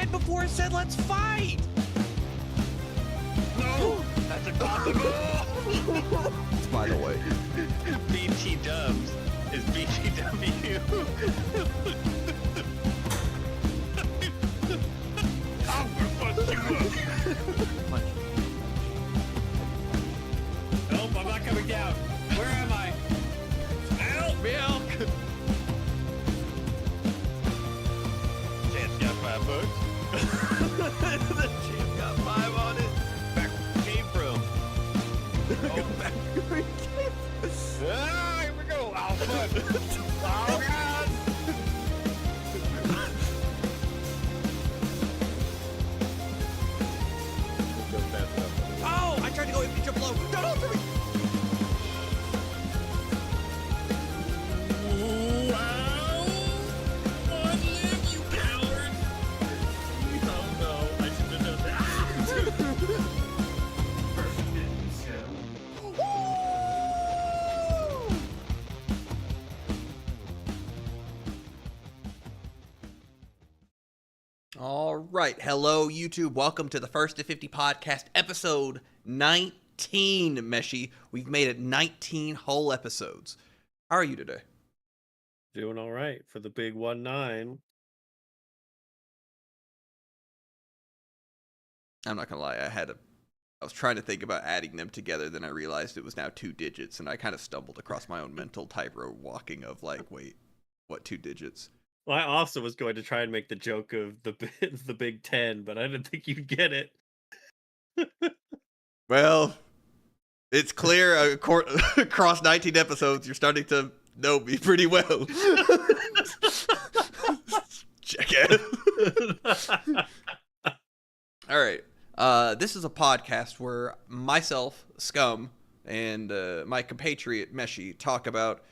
dead before it said let's fight. No, that's impossible. By the way, BT Dubs is BTW. I'm gonna bust you up. Nope, I'm not coming down. Where am I? Help! Milk! Chance got $5. The champ got 5 on it. Back where it came from. Oh, back where it came from. Ah, here we go. Oh, fuck. Oh, God. oh, I tried to go and jump low. Don't for me. Wow! One live, you coward! Oh no, I should have done that. All right. Hello, YouTube. Welcome to the First to 50 podcast, episode 19, Meshi. We've made it 19 whole episodes. How are you today? Doing all right for the big 1-9. I'm not going to lie. I was trying to think about adding them together. Then I realized it was now 2 digits, and I kind of stumbled across my own mental tightrope walking of like, wait, what 2 digits? Well, I also was going to try and make the joke of the Big 10, but I didn't think you'd get it. Well, it's clear across 19 episodes, you're starting to know me pretty well. Jackass. All right. This is a podcast where myself, Scum, and my compatriot, Meshi, talk about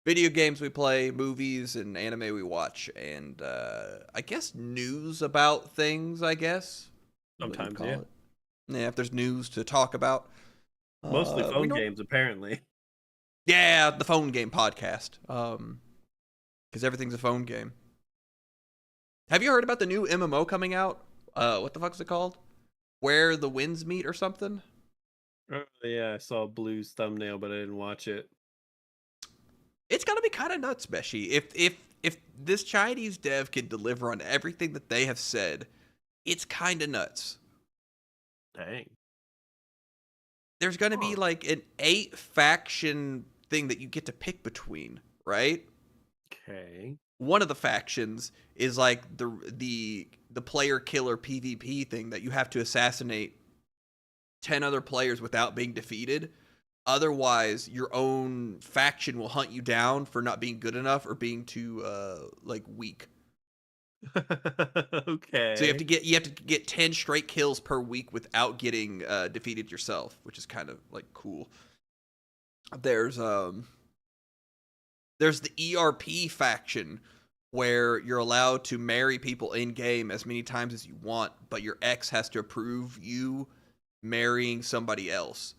video games we play, movies, and anime we watch, and I guess news about things, I guess. Sometimes, Call yeah. it. Yeah, if there's news to talk about. Mostly phone games, apparently. Yeah, the phone game podcast. Because everything's a phone game. Have you heard about the new MMO coming out? What the fuck is it called? Where the Winds Meet or something? Oh, yeah, I saw Blue's thumbnail, but I didn't watch it. It's gonna be kind of nuts, Meshi. If this Chinese dev can deliver on everything that they have said, it's kind of nuts. Dang. There's gonna be like an 8 faction thing that you get to pick between, right? Okay. One of the factions is like the player killer PvP thing that you have to assassinate 10 other players without being defeated. Otherwise, your own faction will hunt you down for not being good enough or being too like weak. Okay. So you have to get 10 straight kills per week without getting defeated yourself, which is kind of like cool. There's the ERP faction where you're allowed to marry people in game as many times as you want, but your ex has to approve you marrying somebody else.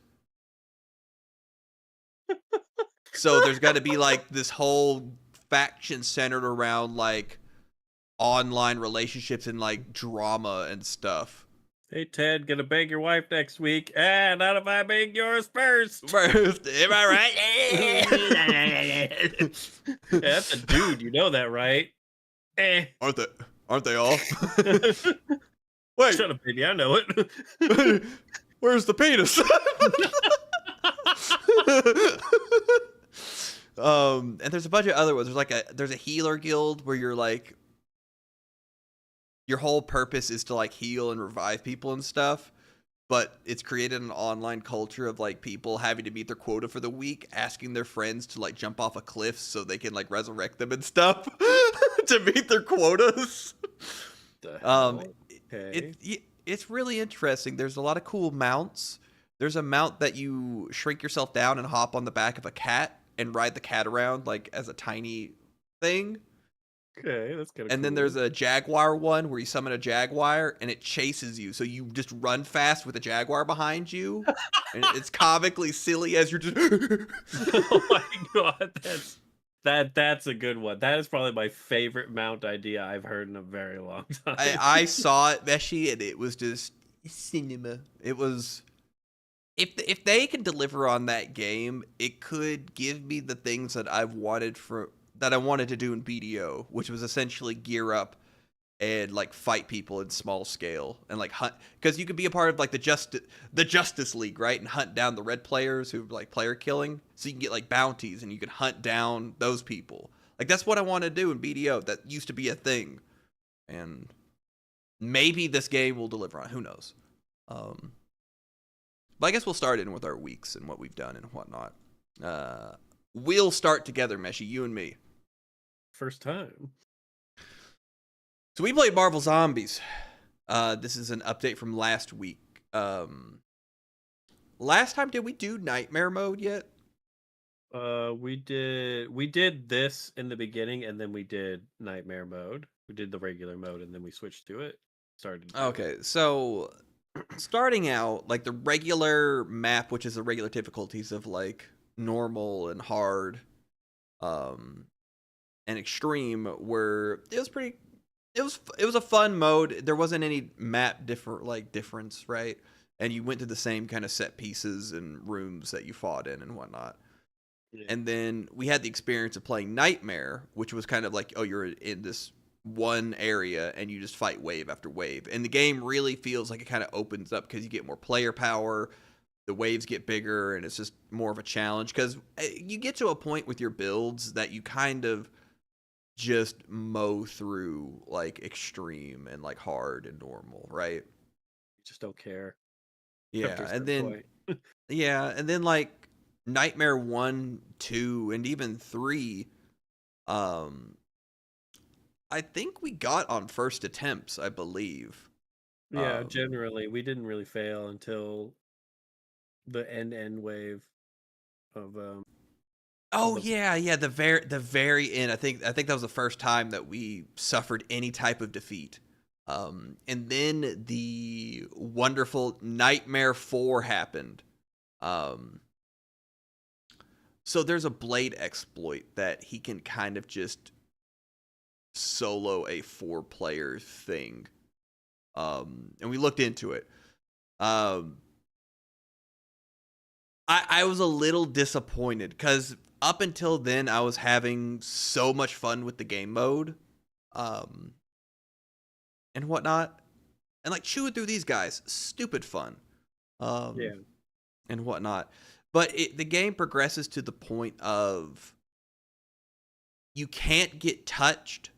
So there's got to be like this whole faction centered around like online relationships and like drama and stuff. Hey, Ted, gonna bang your wife next week. Not if I bang yours first. First, am I right? Yeah, that's a dude, you know that, right? Aren't they all? Wait, Shut up, baby, I know it. where's the penis? And there's a bunch of other ones. There's a healer guild where you're like, your whole purpose is to like heal and revive people and stuff, but it's created an online culture of like people having to meet their quota for the week, asking their friends to like jump off a cliff so they can like resurrect them and stuff to meet their quotas. Okay. It's really interesting. There's a lot of cool mounts. There's a mount that you shrink yourself down and hop on the back of a cat and ride the cat around like as a tiny thing. Okay, that's kind of And then there's a jaguar one where you summon a jaguar and it chases you. So you just run fast with a jaguar behind you. And it's comically silly as you're just... Oh my god, that's That's a good one. That is probably my favorite mount idea I've heard in a very long time. I saw it, Meshi, and it was just cinema. It was if they can deliver on that game, it could give me the things that I wanted to do in BDO, which was essentially gear up and like fight people in small scale and like hunt, because you could be a part of like the Justice League, right, and hunt down the red players who like player killing, so you can get like bounties and you can hunt down those people. Like that's what I want to do in BDO. That used to be a thing, and maybe this game will deliver on. Who knows? But I guess we'll start in with our weeks and what we've done and whatnot. We'll start together, Meshi, you and me. First time. So we played Marvel Zombies. This is an update from last week. Last time, did we do Nightmare Mode yet? We did this in the beginning, and then we did Nightmare Mode. We did the regular mode, and then we switched to it. Okay, so starting out, like the regular map, which is the regular difficulties of like normal and hard, and extreme, were it was a fun mode. There wasn't any map difference, right? And you went to the same kind of set pieces and rooms that you fought in and whatnot. Yeah. And then we had the experience of playing Nightmare, which was kind of like, oh, you're in this one area and you just fight wave after wave. And the game really feels like it kind of opens up because you get more player power, the waves get bigger, and it's just more of a challenge because you get to a point with your builds that you kind of just mow through like extreme and like hard and normal, right? You just don't care. Yeah, and then and then like Nightmare 1, 2, and even 3, I think we got on first attempts, I believe. Yeah, generally we didn't really fail until the end wave of Oh yeah, the very end. I think that was the first time that we suffered any type of defeat. And then the wonderful Nightmare 4 happened. So there's a Blade exploit that he can kind of just solo a 4-player thing. And we looked into it. I was a little disappointed because up until then I was having so much fun with the game mode, and whatnot, and like chewing through these guys, stupid fun, and whatnot. But the game progresses to the point of you can't get touched,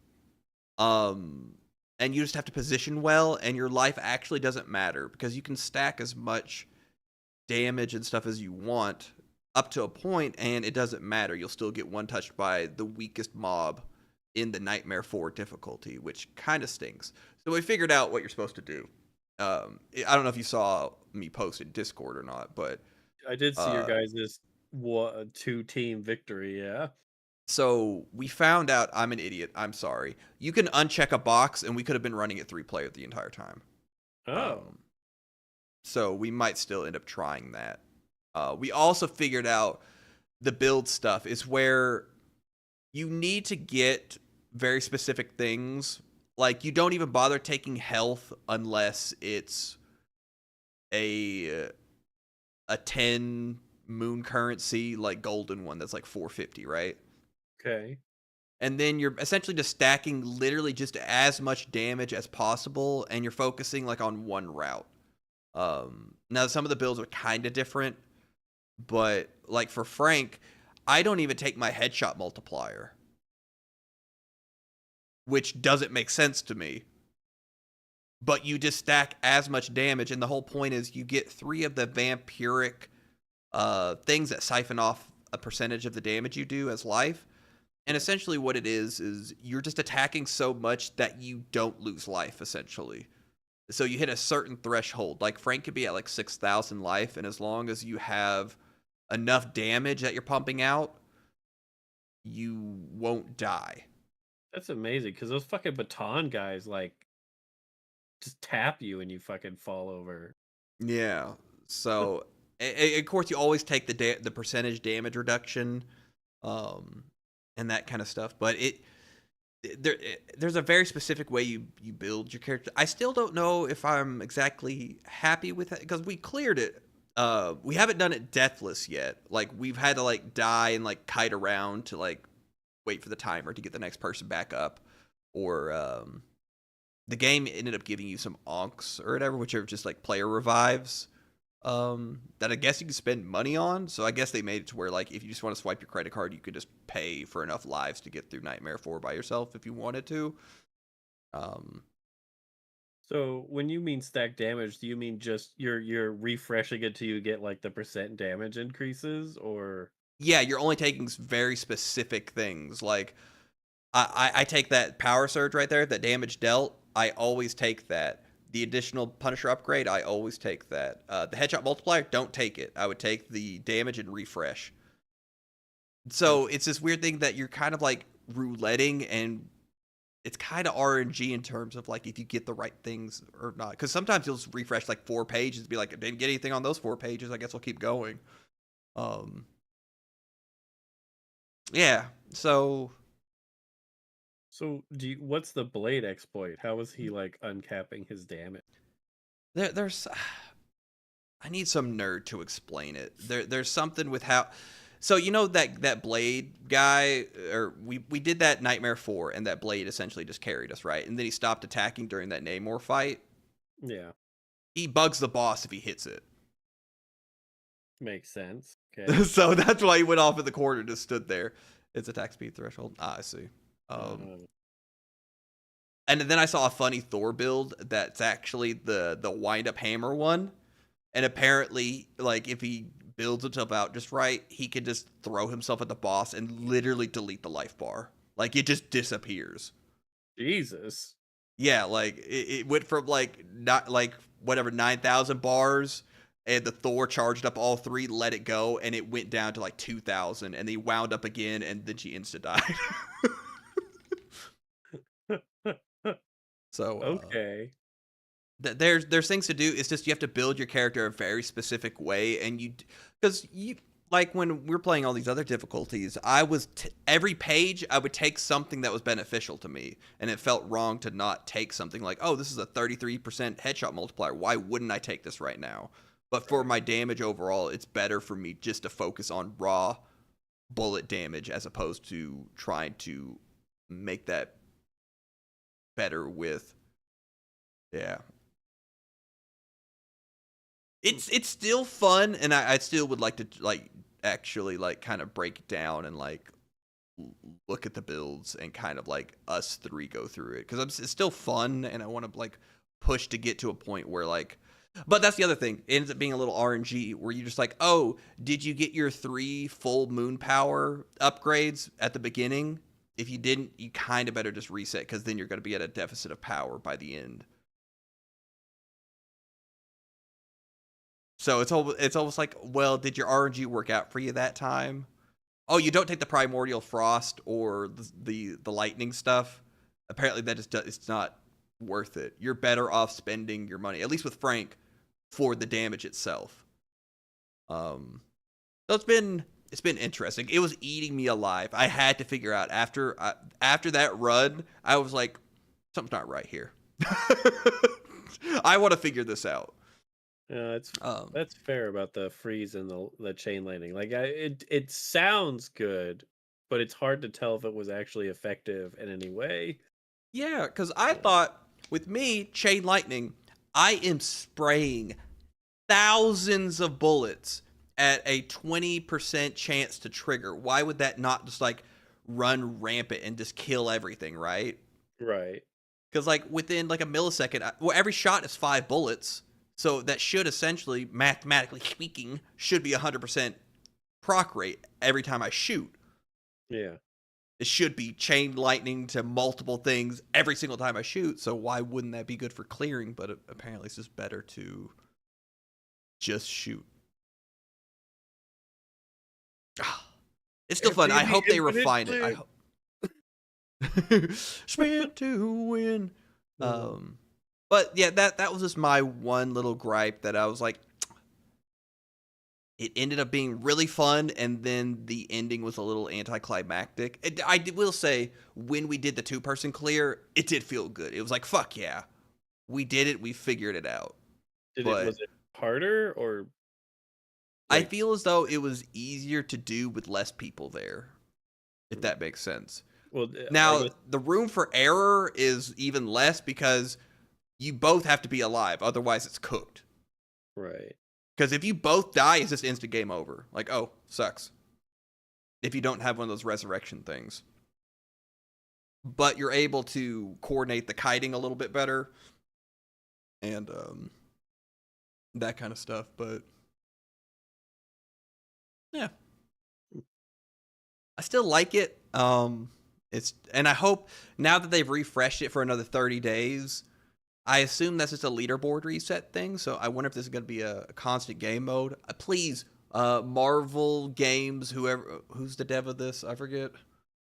and you just have to position well, and your life actually doesn't matter because you can stack as much damage and stuff as you want up to a point, and it doesn't matter. You'll still get one touched by the weakest mob in the Nightmare 4 difficulty, which kind of stinks. So we figured out what you're supposed to do. I don't know if you saw me post in Discord or not, but I did see your guys' 2-team victory. Yeah. So we found out, I'm an idiot, I'm sorry, you can uncheck a box, and we could have been running it 3-player the entire time. So we might still end up trying that. We also figured out the build stuff is where you need to get very specific things. Like, you don't even bother taking health unless it's a 10 moon currency, like golden one that's like 450, right? Okay. And then you're essentially just stacking literally just as much damage as possible, and you're focusing like on one route. Now some of the builds are kind of different, but like for Frank, I don't even take my headshot multiplier, which doesn't make sense to me. But you just stack as much damage, and the whole point is you get 3 of the vampiric things that siphon off a percentage of the damage you do as life. And essentially what it is you're just attacking so much that you don't lose life, essentially. So you hit a certain threshold. Like Frank could be at like 6,000 life, and as long as you have enough damage that you're pumping out, you won't die. That's amazing, because those fucking baton guys like just tap you and you fucking fall over. Yeah. So of course you always take the percentage damage reduction. and that kind of stuff. But there's a very specific way you build your character. I still don't know if I'm exactly happy with it because we cleared it. We haven't done it deathless yet. Like we've had to like die and like kite around to like wait for the timer to get the next person back up, or the game ended up giving you some onks or whatever, which are just like player revives. That I guess you can spend money on. So I guess they made it to where like if you just want to swipe your credit card, you could just pay for enough lives to get through Nightmare 4 by yourself if you wanted to. So when you mean stack damage, do you mean just you're refreshing it till you get like the percent damage increases, or Yeah, you're only taking very specific things. Like I take that power surge right there, that damage dealt. I always take that. The additional Punisher upgrade, I always take that. The headshot multiplier, don't take it. I would take the damage and refresh. So it's this weird thing that you're kind of like rouletting, and it's kind of RNG in terms of like if you get the right things or not. Because sometimes you'll just refresh like 4 pages and be like, I didn't get anything on those 4 pages. I guess I'll keep going. Yeah. So what's the blade exploit? How is he like uncapping his damage? there's I need some nerd to explain it. There's something with how. So you know that blade guy, or we did that Nightmare 4, and that blade essentially just carried us, right? And then he stopped attacking during that Namor fight. Yeah, He bugs the boss if he hits it. makes sense. Okay. So that's why he went off in the corner, just stood there. It's attack speed threshold. I see. And then I saw a funny Thor build that's actually the wind up hammer one. And apparently, like, if he builds himself out just right, he can just throw himself at the boss and literally delete the life bar. Like, it just disappears. Jesus. Yeah, like, it went from, like, not like, whatever, 9,000 bars, and the Thor charged up all 3, let it go, and it went down to, like, 2,000, and they wound up again, and then she insta-died. So, okay. There's things to do. It's just you have to build your character a very specific way, and because you like when we're playing all these other difficulties, I was every page I would take something that was beneficial to me, and it felt wrong to not take something like, oh, this is a 33% headshot multiplier. Why wouldn't I take this right now? But for my damage overall, it's better for me just to focus on raw bullet damage as opposed to trying to make that better with, yeah. It's still fun, and I still would like to like actually like kind of break it down and like look at the builds and kind of like us 3 go through it, because it's still fun, and I want to like push to get to a point where like, but that's the other thing. It ends up being a little RNG where you're just like, oh, did you get your 3 full moon power upgrades at the beginning? If you didn't, you kind of better just reset, because then you're going to be at a deficit of power by the end. So it's almost like, well, did your RNG work out for you that time? Oh, you don't take the primordial frost or the lightning stuff. Apparently, that just it's not worth it. You're better off spending your money, at least with Frank, for the damage itself. So it's been interesting. It was eating me alive. I had to figure out after that run, I was like, something's not right here. I want to figure this out. Yeah, that's fair about the freeze and the chain lightning. Like it sounds good, but it's hard to tell if it was actually effective in any way. Yeah, because I thought with me, chain lightning, I am spraying thousands of bullets at a 20% chance to trigger. Why would that not just like run rampant and just kill everything, right? Right. Because like within like a millisecond, well, every shot is 5 bullets. So that should essentially, mathematically speaking, should be 100% proc rate every time I shoot. Yeah. It should be chain lightning to multiple things every single time I shoot. So why wouldn't that be good for clearing? But apparently it's just better to just shoot. It's still fun. I hope they refine it. I hope. Spin to win. But yeah, that was just my one little gripe that I was like, it ended up being really fun, and then the ending was a little anticlimactic. I will say, when we did the 2-person clear, it did feel good. It was like, fuck yeah, we did it, we figured it out. Was it harder, or I feel as though it was easier to do with less people there, if that makes sense. Well, now, the room for error is even less because you both have to be alive, otherwise it's cooked. Right. Because if you both die, it's just instant game over. Like, oh, sucks. If you don't have one of those resurrection things. But you're able to coordinate the kiting a little bit better. And that kind of stuff. But yeah. I still like it. And I hope now that they've refreshed it for another 30 days, I assume that's just a leaderboard reset thing, so I wonder if this is going to be a constant game mode. Please, Marvel Games, who's the dev of this? I forget.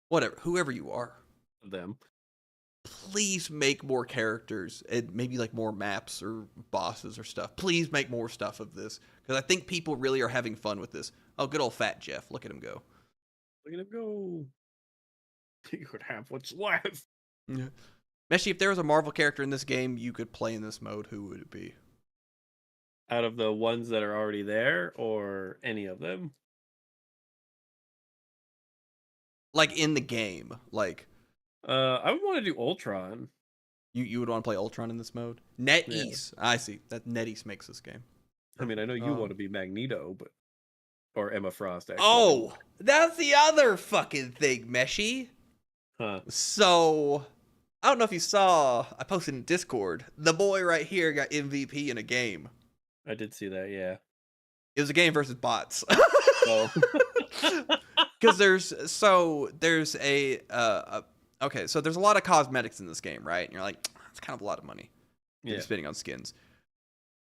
Whatever, whoever you are. Them. Please make more characters and maybe like more maps or bosses or stuff. Please make more stuff of this, because I think people really are having fun with this. Oh, good old Fat Jeff. Look at him go. Look at him go. He could have what's left. Yeah. Meshi, if there was a Marvel character in this game you could play in this mode, who would it be? Out of the ones that are already there, or any of them? Like in the game, like. I would want to do Ultron. You would want to play Ultron in this mode? NetEase. Yeah. I see. That NetEase makes this game. I mean, I know you want to be Magneto, but or Emma Frost. Actually. Oh, that's the other fucking thing, Meshi. Huh. So. I don't know if you saw, I posted in Discord, the boy right here got MVP in a game. I did see that, yeah. It was a game versus bots. Oh. Because there's a lot of cosmetics in this game, right? And you're like, that's kind of a lot of money. You're spending on skins.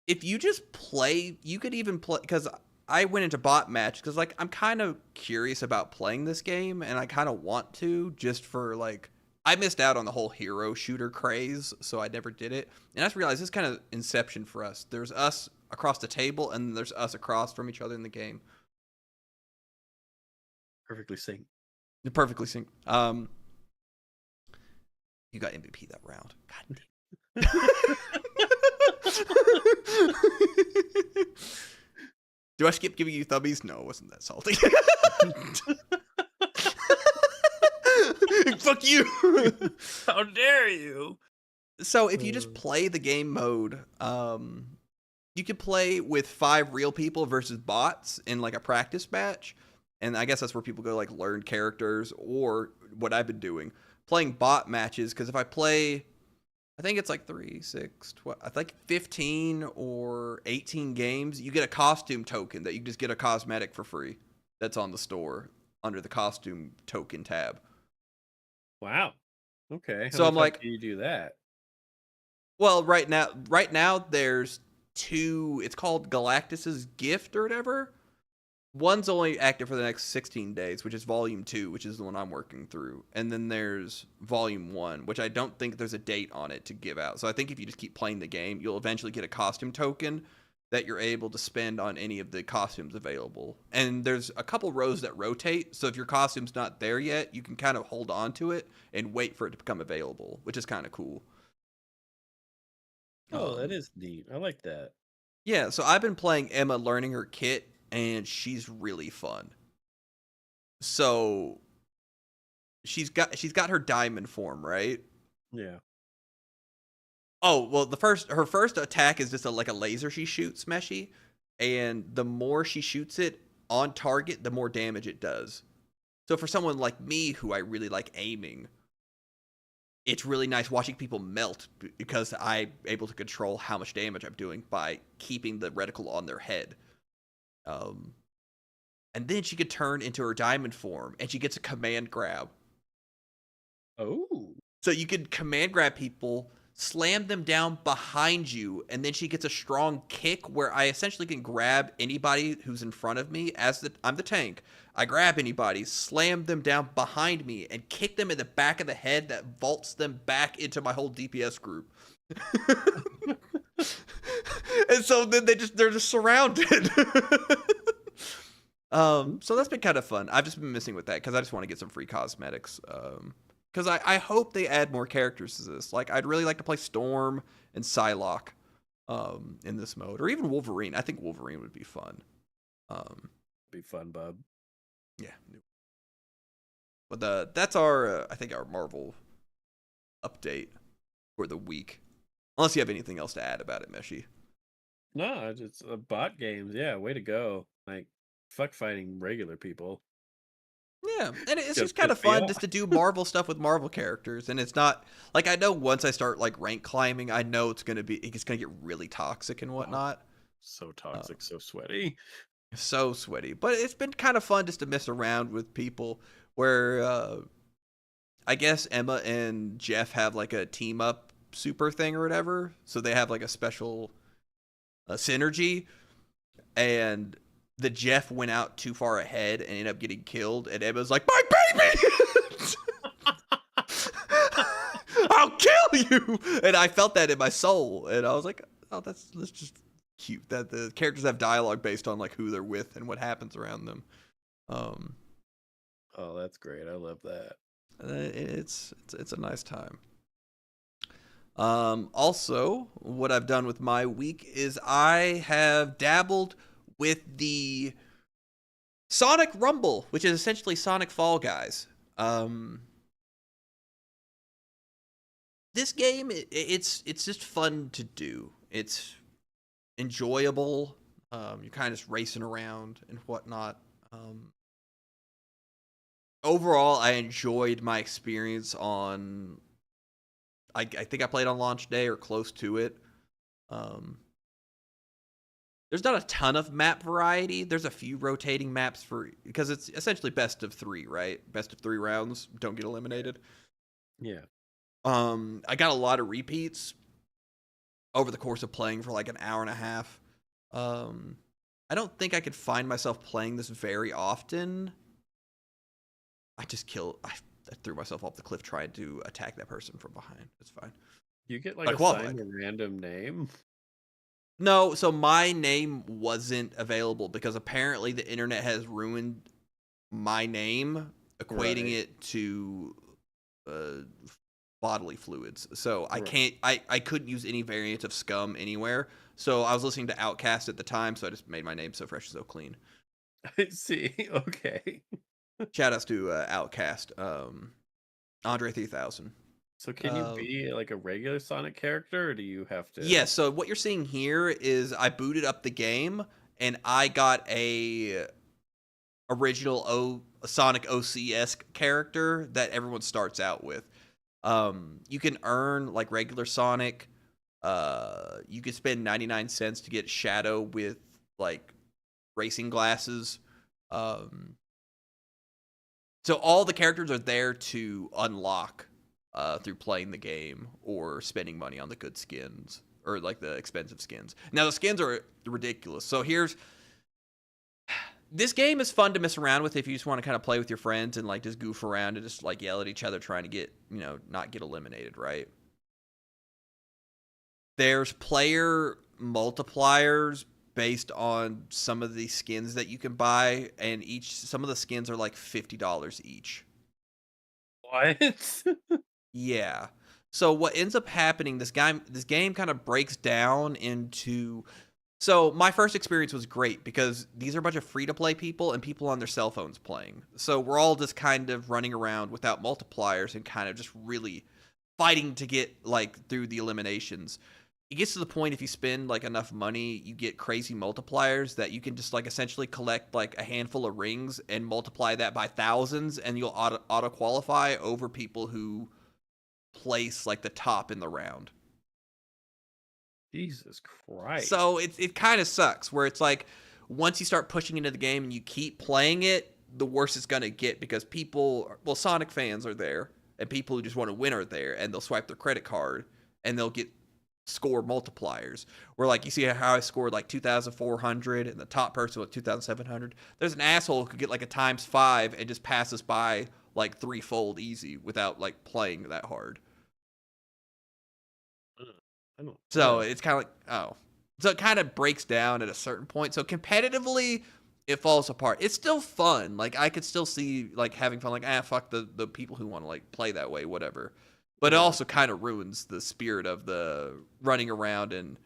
If you just play, you could even play, because I went into bot match, because like, I'm kind of curious about playing this game, and I kind of want to, just for like, I missed out on the whole hero shooter craze, so I never did it. And I just realized this is kind of Inception for us. There's us across the table, and there's us across from each other in the game. Perfectly synced. Perfectly synced. You got MVP that round. God damn. Do I skip giving you thumbies? No, it wasn't that salty. Fuck you. How dare you? So if you just play the game mode, you could play with 5 real people versus bots in like a practice match. And I guess that's where people go like learn characters, or what I've been doing, playing bot matches. Because if I play, I think it's like 3, 6, 12, I think 15 or 18 games, you get a costume token that you can just get a cosmetic for free. That's on the store under the costume token tab. Wow. Okay. So I'm like, do you do that? Well, right now there's 2. It's called Galactus's Gift or whatever. One's only active for the next 16 days, which is Volume 2, which is the one I'm working through. And then there's Volume 1, which I don't think there's a date on it to give out. So I think if you just keep playing the game, you'll eventually get a costume token that you're able to spend on any of the costumes available. And there's a couple rows that rotate, so if your costume's not there yet, you can kind of hold on to it and wait for it to become available, which is kind of cool. Oh, that is neat. I like that. Yeah, so I've been playing Emma learning her kit, and she's really fun. So she's got her diamond form, right? Yeah. Oh, well, her first attack is just like a laser she shoots, Meshi, and the more she shoots it on target, the more damage it does. So for someone like me, who I really like aiming, it's really nice watching people melt because I'm able to control how much damage I'm doing by keeping the reticle on their head. And then she could turn into her diamond form, and she gets a command grab. Oh. So you could command grab people, slam them down behind you, and then she gets a strong kick where I essentially can grab anybody who's in front of me. I'm the tank. I grab anybody, slam them down behind me, and kick them in the back of the head that vaults them back into my whole DPS group. And so then they're just surrounded. So that's been kind of fun. I've just been missing with that because I just want to get some free cosmetics. Because I hope they add more characters to this. Like, I'd really like to play Storm and Psylocke in this mode, or even Wolverine. I think Wolverine would be fun. Be fun, bub. Yeah. But that's our I think our Marvel update for the week. Unless you have anything else to add about it, Meshi. No, it's bot games. Yeah, way to go. Like, fuck fighting regular people. Yeah, and it's just Just kind of piss me fun off. just to do Marvel stuff with Marvel characters, and it's not like I know once I start like rank climbing, I know it's gonna get really toxic and whatnot. So toxic, so sweaty. So sweaty, but it's been kind of fun just to mess around with people. Where I guess Emma and Jeff have like a team up super thing or whatever, so they have like a special synergy, and the Jeff went out too far ahead and ended up getting killed, and Emma's like, my baby! I'll kill you! And I felt that in my soul, and I was like, oh, that's just cute that the characters have dialogue based on like who they're with and what happens around them. Oh, that's great. I love that. It's a nice time. Also, what I've done with my week is I have dabbled with the Sonic Rumble, which is essentially Sonic Fall Guys. This game, it's just fun to do. It's enjoyable. You're kind of just racing around and whatnot. Overall, I enjoyed my experience on. I think I played on launch day or close to it. There's not a ton of map variety. There's a few rotating maps because it's essentially best of 3, right? Best of 3 rounds, don't get eliminated. Yeah. I got a lot of repeats over the course of playing for like an hour and a half. I don't think I could find myself playing this very often. I threw myself off the cliff trying to attack that person from behind. It's fine. You get like qualified. assigned a random name? No, so my name wasn't available because apparently the internet has ruined my name, equating it to bodily fluids. So I can't, I couldn't use any variant of Scum anywhere. So I was listening to Outkast at the time, so I just made my name So Fresh So Clean. I see. Okay. Shout outs to Outkast, Andre 3000. So can you be like a regular Sonic character, or do you have to? Yeah, so what you're seeing here is I booted up the game and I got a original Sonic OC-esque character that everyone starts out with. You can earn like regular Sonic. You could spend 99 cents to get Shadow with like racing glasses. So all the characters are there to unlock through playing the game or spending money on the good skins or like the expensive skins. Now the skins are ridiculous. So this game is fun to mess around with if you just want to kind of play with your friends and like just goof around and just like yell at each other trying to get, not get eliminated, right? There's player multipliers based on some of the skins that you can buy, and some of the skins are like $50 each. What? Yeah. So what ends up happening, this game kind of breaks down into. So my first experience was great because these are a bunch of free-to-play people and people on their cell phones playing. So we're all just kind of running around without multipliers and kind of just really fighting to get like through the eliminations. It gets to the point if you spend like enough money, you get crazy multipliers that you can just like essentially collect like a handful of rings and multiply that by thousands, and you'll auto qualify over people who place like the top in the round. Jesus Christ. So it kind of sucks where it's like once you start pushing into the game and you keep playing it, the worse it's going to get because Sonic fans are there and people who just want to win are there, and they'll swipe their credit card and they'll get score multipliers where like you see how I scored like 2,400 and the top person with 2,700. There's an asshole who could get like a ×5 and just pass us by like threefold easy without like playing that hard. So it's kind of like, so it kind of breaks down at a certain point. So competitively, it falls apart. It's still fun. Like, I could still see, like, having fun. Like, fuck the people who want to, like, play that way, whatever. But it also kind of ruins the spirit of the running around and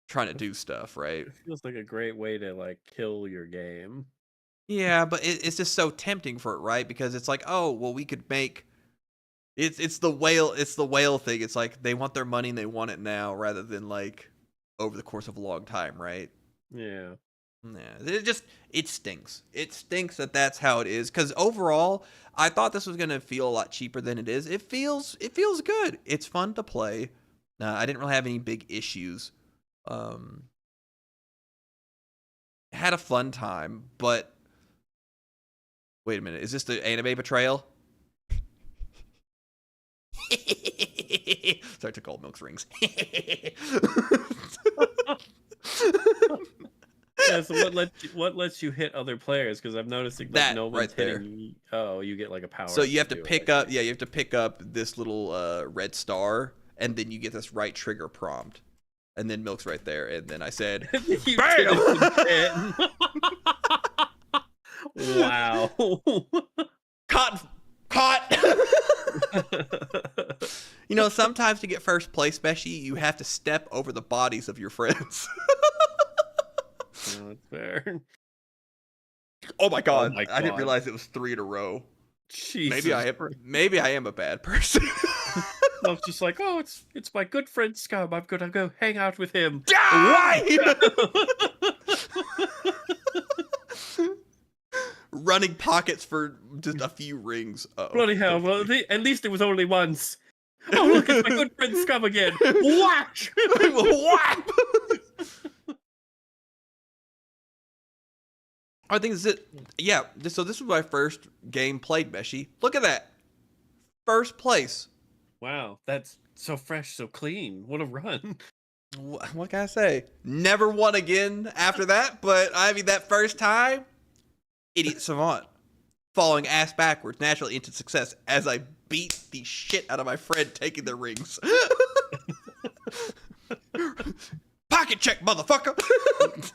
trying to do stuff, right? It feels like a great way to, like, kill your game. Yeah, but it's just so tempting for it, right? Because it's like, oh, well, we could make... It's the whale thing. It's like, they want their money and they want it now rather than, like, over the course of a long time, right? Yeah. Yeah, it stinks. It stinks that that's how it is. Because overall, I thought this was gonna feel a lot cheaper than it is. It feels good. It's fun to play. I didn't really have any big issues. Had a fun time, but wait a minute. Is this the anime betrayal? Sorry to Cold Milk's rings. Yeah, so what lets you hit other players? Because I'm noticing that no one's right there. hitting you. Oh, you get like a power. So you have to pick up, you have to pick up this little red star, and then you get this right trigger prompt, and then Milk's right there, and then I said, BAM! Wow. Caught. You know, sometimes to get first place, Beshi, you have to step over the bodies of your friends. No, it's fair. Oh my god! I didn't realize it was 3 in a row. Jesus. Maybe I am a bad person. I was just like, oh, it's my good friend Scum. I'm gonna go hang out with him. Die! Running pockets for just a few rings. Uh-oh. Bloody hell! Well, at least it was only once. Oh, look, it's my good friend Scum again. Whack! Whack! I think this is it. Yeah, so this was my first game played, Beshi. Look at that. First place. Wow, that's so fresh, so clean. What a run. What can I say? Never won again after that, but I mean, that first time, idiot savant. Falling ass backwards naturally into success as I beat the shit out of my friend taking the rings. Pocket check, motherfucker!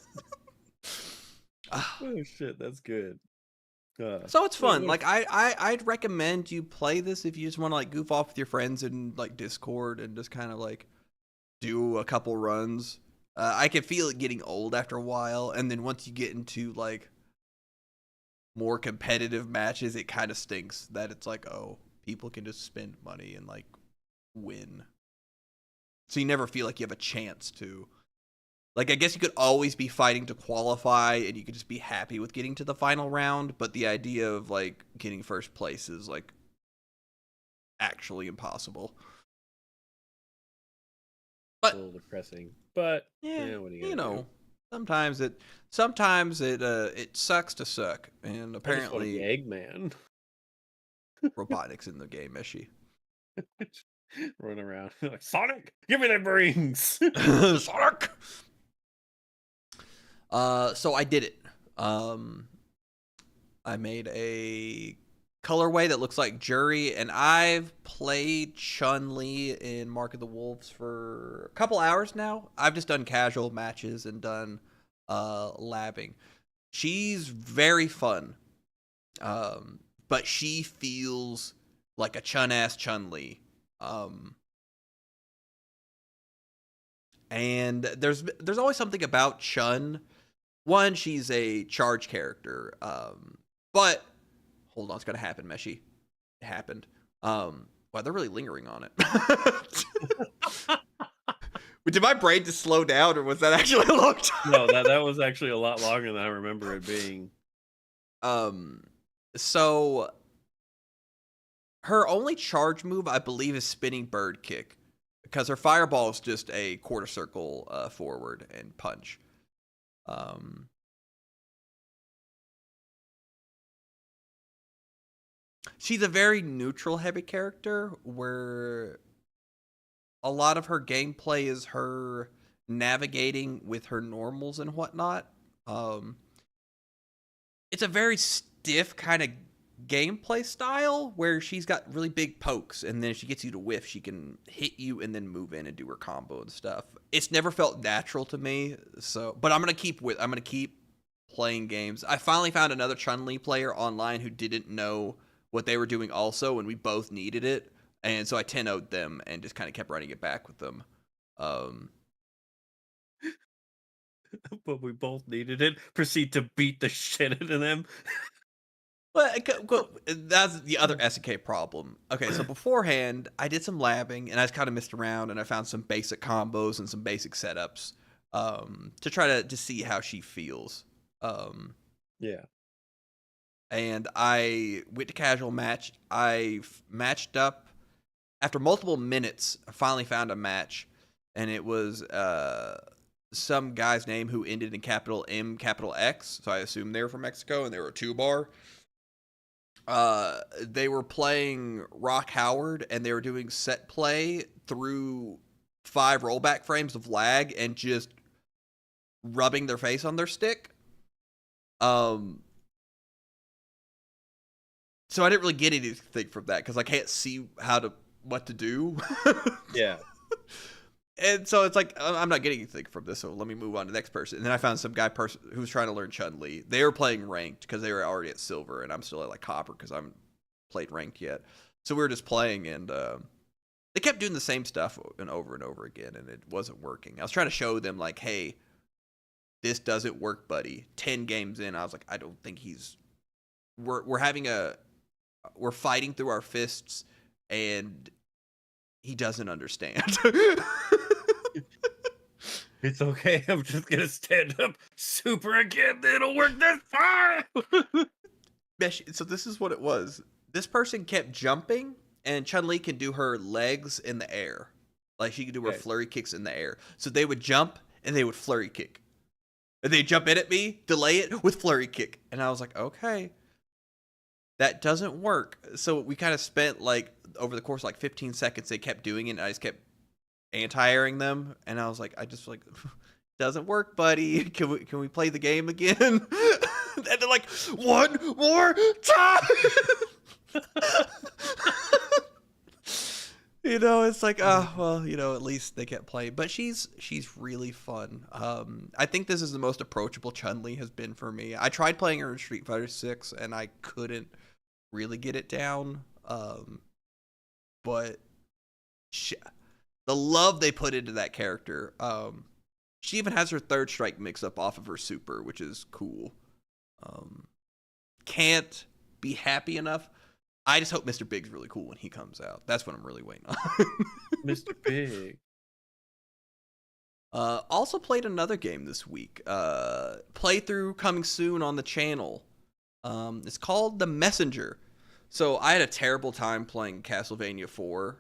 Oh shit, that's good. So it's fun. Like I'd recommend you play this if you just want to like goof off with your friends in like Discord and just kind of like do a couple runs. I can feel it getting old after a while, and then once you get into like more competitive matches, it kind of stinks that it's like, oh, people can just spend money and like win. So you never feel like you have a chance to. Like, I guess you could always be fighting to qualify, and you could just be happy with getting to the final round, but the idea of, like, getting first place is, like, actually impossible. But, a little depressing. But, yeah, what are you know, do? sometimes it sucks to suck, and apparently Eggman. robotics in the game, Meshi. Run around like, Sonic, give me them rings. Sonic! So I did it. I made a colorway that looks like Jury, and I've played Chun-Li in Mark of the Wolves for a couple hours now. I've just done casual matches and done labbing. She's very fun, but she feels like a Chun-ass Chun-Li. And there's always something about Chun. One, she's a charge character, but hold on, it's gonna happen, Meshi. It happened. Wow, they're really lingering on it. Did my brain just slow down, or was that actually a long time? No, that was actually a lot longer than I remember it being. So her only charge move, I believe, is spinning bird kick, because her fireball is just a quarter circle forward and punch. She's a very neutral heavy character where a lot of her gameplay is her navigating with her normals and whatnot. It's a very stiff kind of gameplay style where she's got really big pokes, and then if she gets you to whiff, she can hit you and then move in and do her combo and stuff. It's never felt natural to me, so but I'm gonna keep playing games. I finally found another Chun-Li player online who didn't know what they were doing also, and we both needed it. And so I 10-0'd them and just kind of kept running it back with them. But we both needed it. Proceed to beat the shit out of them. But that's the other SNK problem. Okay, so beforehand, I did some labbing, and I just kind of messed around, and I found some basic combos and some basic setups to try to see how she feels. Yeah. And I went to casual match. I matched up. After multiple minutes, I finally found a match, and it was some guy's name who ended in capital M, capital X, so I assumed they were from Mexico, and they were a 2-bar. They were playing Rock Howard, and they were doing set play through 5 rollback frames of lag and just rubbing their face on their stick. So I didn't really get anything from that because I can't see what to do. Yeah. And so it's like, I'm not getting anything from this, so let me move on to the next person. And then I found some guy who was trying to learn Chun-Li. They were playing ranked because they were already at silver, and I'm still at like copper because I haven't played ranked yet. So we were just playing, and they kept doing the same stuff and over again, and it wasn't working. I was trying to show them like, hey, this doesn't work, buddy. 10 games in, I was like, I don't think we're fighting through our fists, and he doesn't understand. It's okay. I'm just gonna stand up super again. It'll work this time. So this is what it was. This person kept jumping, and Chun-Li can do her legs in the air. Like, she could do her flurry kicks in the air. So they would jump, and they would flurry kick. And they'd jump in at me, delay it with flurry kick. And I was like, okay, that doesn't work. So we kind of spent, like, over the course of, like, 15 seconds, they kept doing it, and I just kept anti-airing them. And I was like, doesn't work, buddy. Can we play the game again? And they're like, one more time. It's like, well, at least they kept playing. But she's really fun. I think this is the most approachable Chun-Li has been for me. I tried playing her in Street Fighter 6, and I couldn't really get it down. But the love they put into that character. She even has her third strike mix up off of her super, which is cool. Can't be happy enough. I just hope Mr. Big's really cool when he comes out. That's what I'm really waiting on. Mr. Big. Also played another game this week. Playthrough coming soon on the channel. It's called The Messenger. So I had a terrible time playing Castlevania 4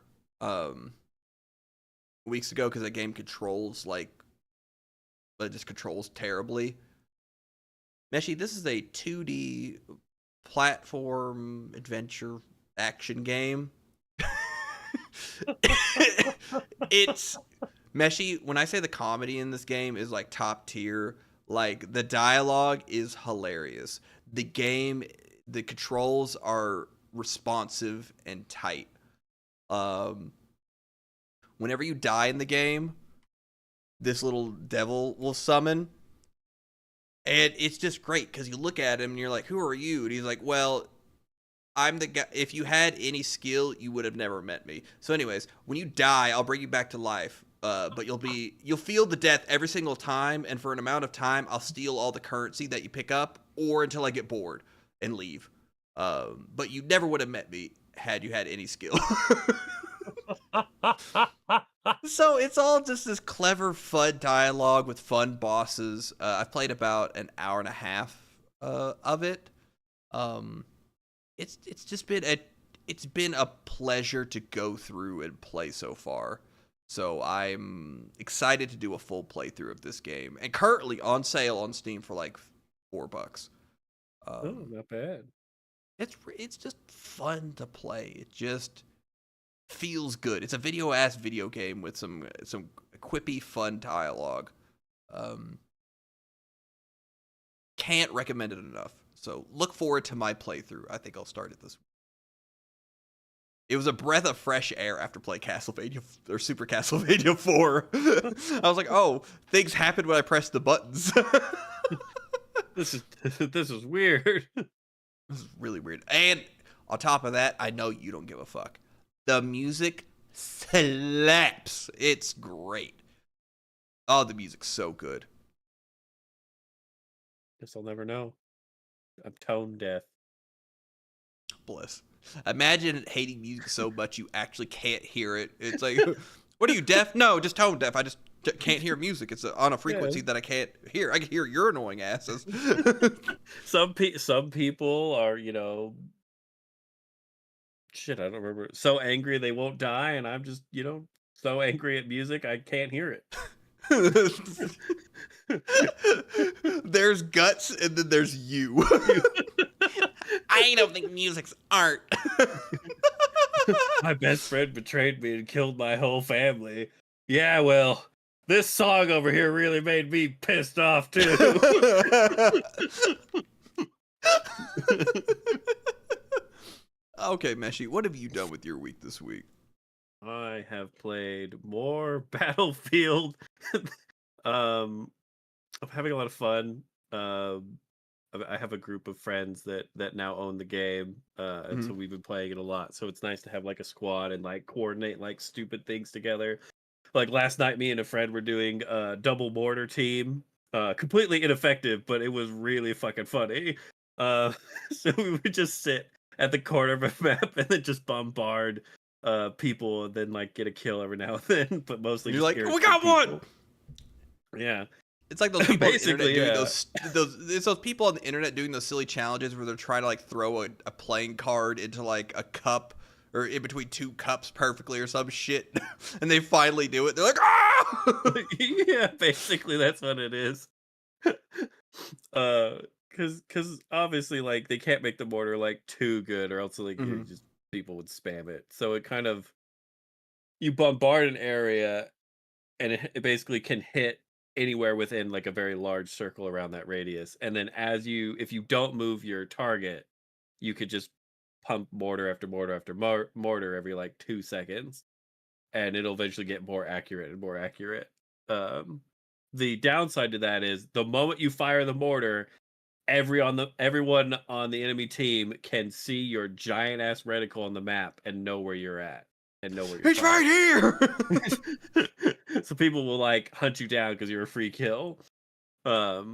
weeks ago because that game just controls terribly. Meshi, this is a 2D platform adventure action game. It's Meshi, when I say the comedy in this game is like top tier, like the dialogue is hilarious. The controls are responsive and tight. Whenever you die in the game, this little devil will summon. And it's just great because you look at him and you're like, who are you? And he's like, well, I'm the guy. If you had any skill, you would have never met me. So anyways, when you die, I'll bring you back to life. But you'll feel the death every single time. And for an amount of time, I'll steal all the currency that you pick up or until I get bored and leave. But you never would have met me had you had any skill. So it's all just this clever, fun dialogue with fun bosses. I've played about an hour and a half of it. It's just been a pleasure to go through and play so far. So I'm excited to do a full playthrough of this game, and currently on sale on Steam for like $4. Not bad. It's just fun to play. It just feels good. It's a video game with some quippy, fun dialogue. Can't recommend it enough. So look forward to my playthrough. I think I'll start it this week. It was a breath of fresh air after playing Castlevania or Super Castlevania 4. I was like, oh, things happen when I press the buttons. This is weird. This is really weird. And on top of that, I know you don't give a fuck. The music slaps. It's great. Oh, the music's so good. Guess I'll never know. I'm tone deaf. Bliss. Imagine hating music so much you actually can't hear it. It's like, what are you, deaf? No, just tone deaf. I just can't hear music. It's on a frequency that I can't hear. I can hear your annoying asses. Some people are, shit, I don't remember. So angry they won't die, and I'm just, so angry at music I can't hear it. There's guts and then there's you. I don't think music's art. My best friend betrayed me and killed my whole family. Yeah, well, this song over here really made me pissed off too. Okay, Meshi, what have you done with your week this week? I have played more Battlefield. I'm having a lot of fun. I have a group of friends that now own the game, and so we've been playing it a lot. So it's nice to have like a squad and like coordinate like stupid things together. Like last night, me and a friend were doing a double mortar team. Completely ineffective, but it was really fucking funny. So we would just sit at the corner of a map and then just bombard people, and then like get a kill every now and then. But mostly, you're like, we got one. Yeah. It's like those people on the internet doing yeah. it's those people on the internet doing those silly challenges where they're trying to like throw a playing card into like a cup or in between two cups perfectly or some shit, and they finally do it. They're like, ah! Yeah, basically that's what it is. Because obviously like they can't make the mortar like too good, or else like just people would spam it. So it kind of, you bombard an area, and it basically can hit anywhere within like a very large circle around that radius. And then if you don't move your target, you could just pump mortar after mortar after mortar every like 2 seconds, and it'll eventually get more accurate and more accurate. The downside to that is the moment you fire the mortar, everyone on the enemy team can see your giant ass reticle on the map and know where you're at. And know where you're It's right here. So people will like hunt you down because you're a free kill. But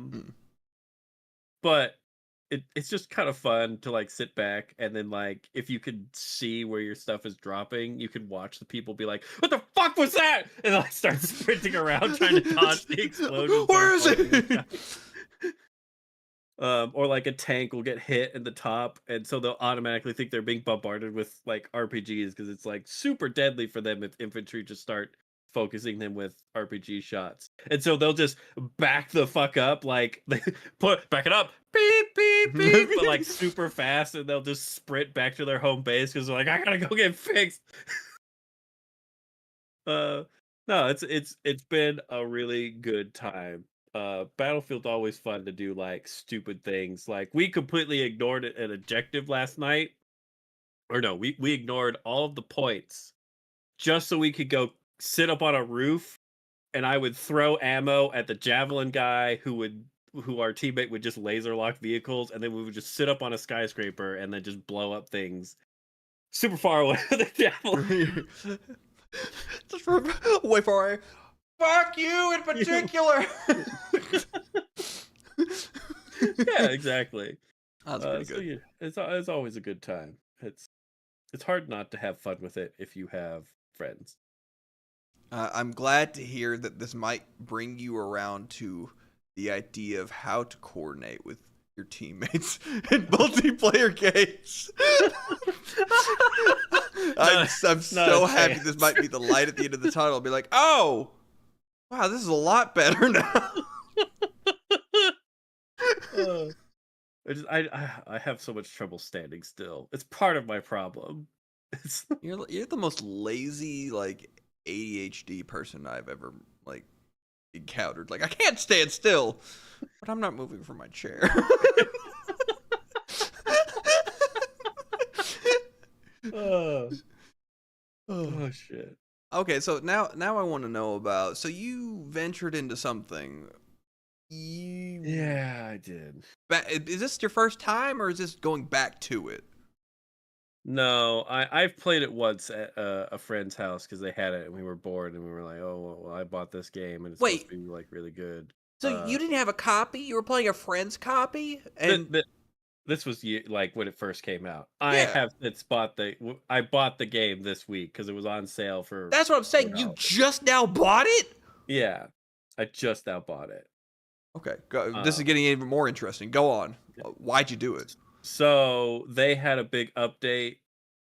it's just kind of fun to like sit back, and then like if you could see where your stuff is dropping, you could watch the people be like, "What the fuck was that?" And like start sprinting around trying to dodge the explosion. Where is it? Or like a tank will get hit in the top, and so they'll automatically think they're being bombarded with like RPGs, because it's like super deadly for them if infantry just start focusing them with RPG shots. And so they'll just back the fuck up, like they back it up, beep beep beep, but like super fast, and they'll just sprint back to their home base because they're like, I gotta go get fixed. No, it's been a really good time. Battlefield's always fun to do like stupid things. Like we completely ignored an objective last night. Or no, we ignored all of the points just so we could go sit up on a roof, and I would throw ammo at the javelin guy who our teammate would just laser lock vehicles, and then we would just sit up on a skyscraper and then just blow up things super far away with the javelin. Just way far away. Fuck you in particular. Yeah, exactly. That's pretty good. So yeah, it's always a good time. It's hard not to have fun with it if you have friends. I'm glad to hear that this might bring you around to the idea of how to coordinate with your teammates in multiplayer games. I'm so happy this might be the light at the end of the tunnel. I'll be like, oh, wow, this is a lot better now. I have so much trouble standing still. It's part of my problem. You're the most lazy like ADHD person I've ever like encountered. Like, I can't stand still, but I'm not moving from my chair. Oh shit. Okay, so now I want to know about. So you ventured into something. You Yeah, I did. is this your first time, or is this going back to it? No, I've played it once at a friend's house because they had it and we were bored and we were like, oh well, I bought this game and it's supposed Wait, to be like really good. so you didn't have a copy? You were playing a friend's copy, th- and th- this was like when it first came out. I yeah, have since I bought the game this week because it was on sale for that's what I'm saying. You $4. just now bought it. Yeah, I just now bought it. Okay, go, this is Um, getting even more interesting. Go on. Why'd you do it? so they had a big update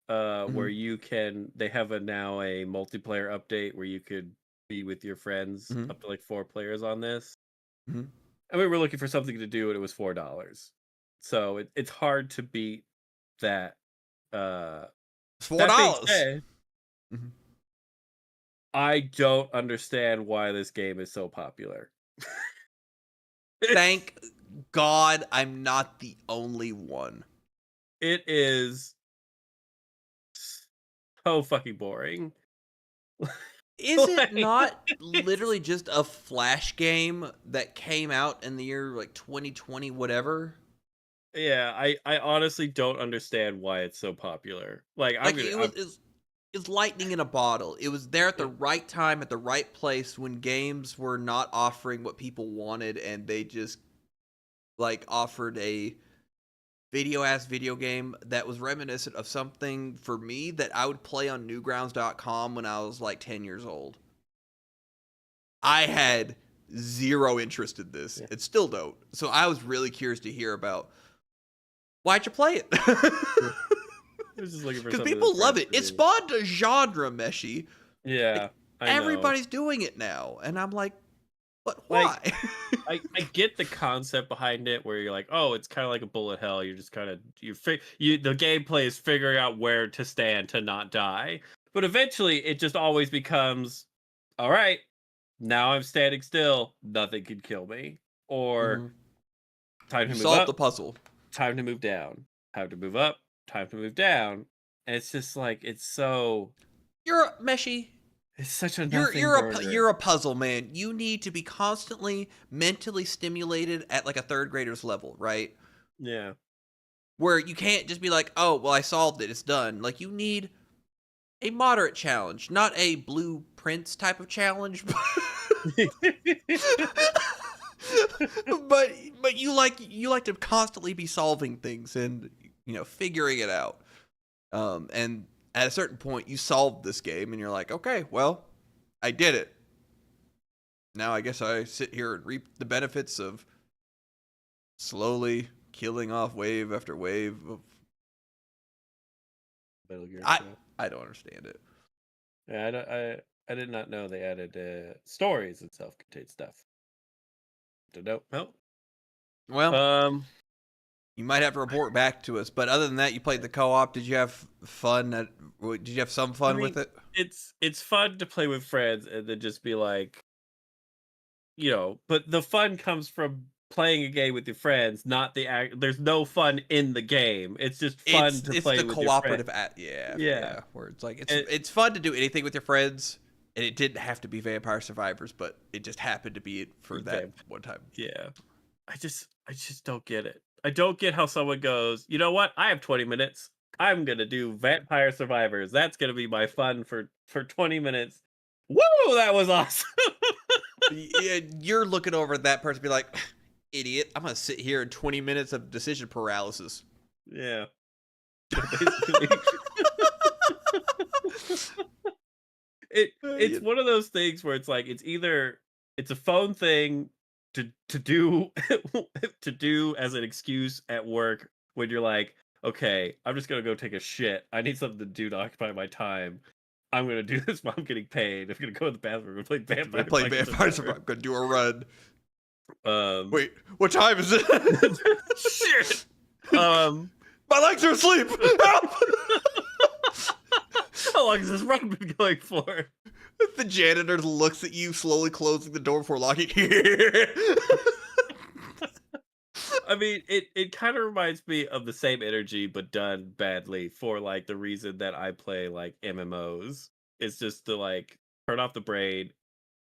where Mhm, they have now a multiplayer update where you could be with your friends mhm, up to like 4 players on this. mhm. And we were looking for something to do and it was $4. So it's hard to beat that. Uh It's four that being dollars. said, Mhm. I don't understand why this game is so popular. It's Thank God I'm not the only one. it is so fucking boring. Is it Like, not it's literally just a Flash game that came out in the year like 2020, whatever? yeah, I honestly don't understand why it's so popular. Like Like it was I'm is lightning in a bottle. It was there at the it, right time at the right place when games were not offering what people wanted, and they just like offered a video game that was reminiscent of something for me that I would play on newgrounds.com when I was like 10 years old. I had zero interest in this yeah. and still don't. So I was really curious to hear about why'd you play it? I was just looking for Because something people with love friends it. to It do. spawned a genre, Meshi. Yeah, Like I know. everybody's doing it now. And I'm like, but Like why? I get the concept behind it where you're like, oh, it's kind of like a bullet hell. You're just kind of you the gameplay is figuring out where to stand to not die. But eventually it just always becomes, all right, now I'm standing still, nothing can kill me. Or Mhm. time You to move solved the up, puzzle. time to move down. Time to move up, time to move down. And it's just like You're a Meshi. it's such a You're nothing you're a burger. you're a puzzle man. You need to be constantly mentally stimulated at like a third grader's level, right? Yeah. Where you can't just be like, "Oh, well, I solved it. It's done." Like you need a moderate challenge, not a blueprints type of challenge. but but you like to constantly be solving things and figuring it out. And at a certain point, you solved this game, and you're like, okay, well, I did it. Now I guess I sit here and reap the benefits of slowly killing off wave after wave of. Metal Gear, I yeah. I don't understand it. Yeah, I did not know they added stories and self-contained stuff. Don't know. Well, Well, um, you might have to report back to us. But other than that, you played the co-op. Did you have fun? Did you have some I fun mean, with it? it's fun to play with friends and then just be like, but the fun comes from playing a game with your friends, not the act. There's no fun in the game. It's just fun to It's play the with your friends. cooperative yeah, Yeah, yeah, where it's like and it's fun to do anything with your friends, and it didn't have to be Vampire Survivors, but it just happened to be it for that vamp- one time. yeah. I just don't get it. I don't get how someone goes, you know what? I have 20 minutes. I'm gonna do Vampire Survivors. That's gonna be my fun for 20 minutes. Woo! That was awesome. Yeah, you're looking over at that person, and be like, idiot! I'm gonna sit here in 20 minutes of decision paralysis. Yeah. Basically. It's You- one of those things where it's like it's a phone thing to do to do as an excuse at work when you're like, okay, I'm just gonna go take a shit. I need something to do to occupy my time. I'm gonna do this while I'm getting paid. I'm gonna go to the bathroom and play I'm gonna Vampire play fucking Vampire Survivor. Survivor. I'm gonna do a run. Um, Wait, what time is it? shit. Um, My legs are asleep. Help! how long has this run been going for? The janitor looks at you, slowly closing the door before locking. I mean, it kind of reminds me of the same energy, but done badly for like the reason that I play like MMOs. It's just to like turn off the brain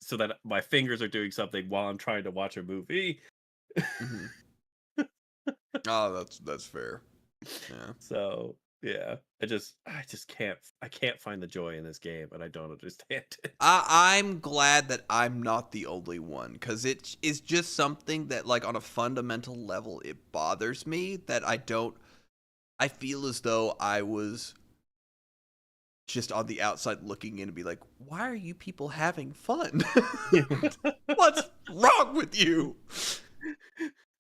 so that my fingers are doing something while I'm trying to watch a movie. Mhm. Oh, that's fair. Yeah. So yeah, I can't find the joy in this game, and I don't understand it. I'm glad that I'm not the only one, because it is just something that, like, on a fundamental level, it bothers me that I feel as though I was just on the outside looking in and be like, why are you people having fun? What's wrong with you?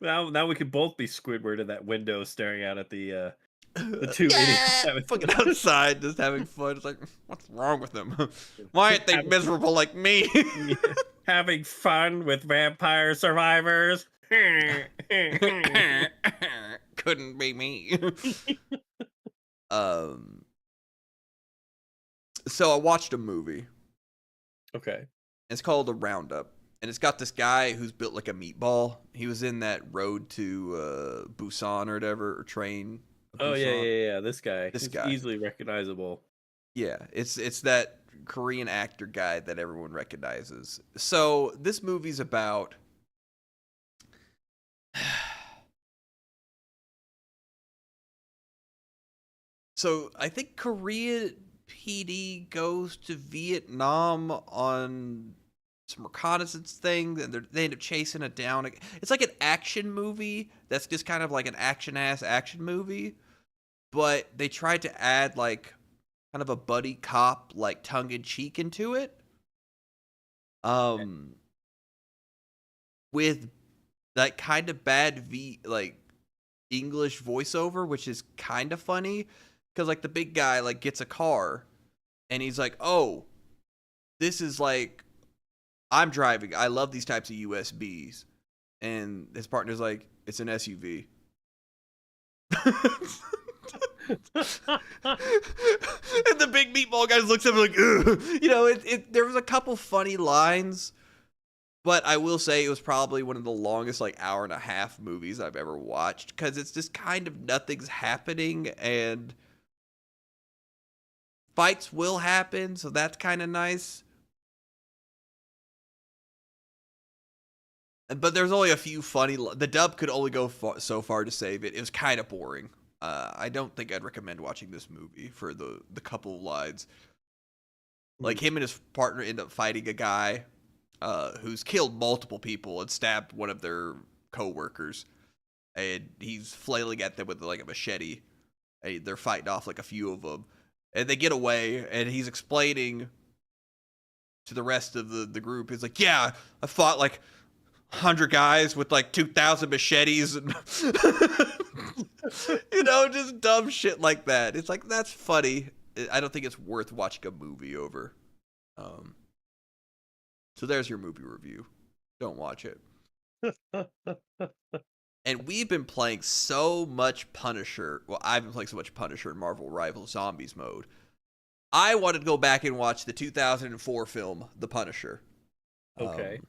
Now we could both be Squidward in that window staring out at the two idiots Yeah, having fucking outside, just having fun. It's like, what's wrong with them? Why aren't they having, miserable like me? having fun with vampire survivors. Couldn't be me. um. So I watched a movie. Okay. It's called A Roundup, and it's got this guy who's built like a meatball. He was in that Road to Busan or whatever, or Train. Oh yeah, Busan. yeah. This guy. This He's guy. easily recognizable. Yeah, it's that Korean actor guy that everyone recognizes. So this movie's about so I think Korea PD goes to Vietnam on some reconnaissance thing, and they end up chasing it down. It's like an action movie that's just kind of like an action movie, but they tried to add like kind of a buddy cop like tongue in cheek into it. With that kind of bad like English voiceover, which is kind of funny because like the big guy like gets a car and he's like, "Oh, this is like I'm driving. I love these types of USBs," and his partner's like, "It's an SUV." And the big meatball guy looks at him like, ugh. You know, there was a couple funny lines, but I will say it was probably one of the longest like hour and a half movies I've ever watched, because it's just kind of nothing's happening and fights will happen, so that's kind of nice. But there's only a few funny. The dub could only go so far to save it. It was kind of boring. I don't think I'd recommend watching this movie for the couple of lines. Like, him and his partner end up fighting a guy who's killed multiple people and stabbed one of their co-workers, and he's flailing at them with like a machete. And they're fighting off like a few of them, and they get away. And he's explaining to the rest of the group. He's like, "Yeah, I fought like 100 guys with like 2,000 machetes and you know, just dumb shit like that." It's like, that's funny. I don't think it's worth watching a movie over. So there's your movie review. Don't watch it. And we've been playing so much Punisher. Well, I've been playing so much Punisher in Marvel Rival Zombies mode. I wanted to go back and watch the 2004 film, The Punisher. Okay.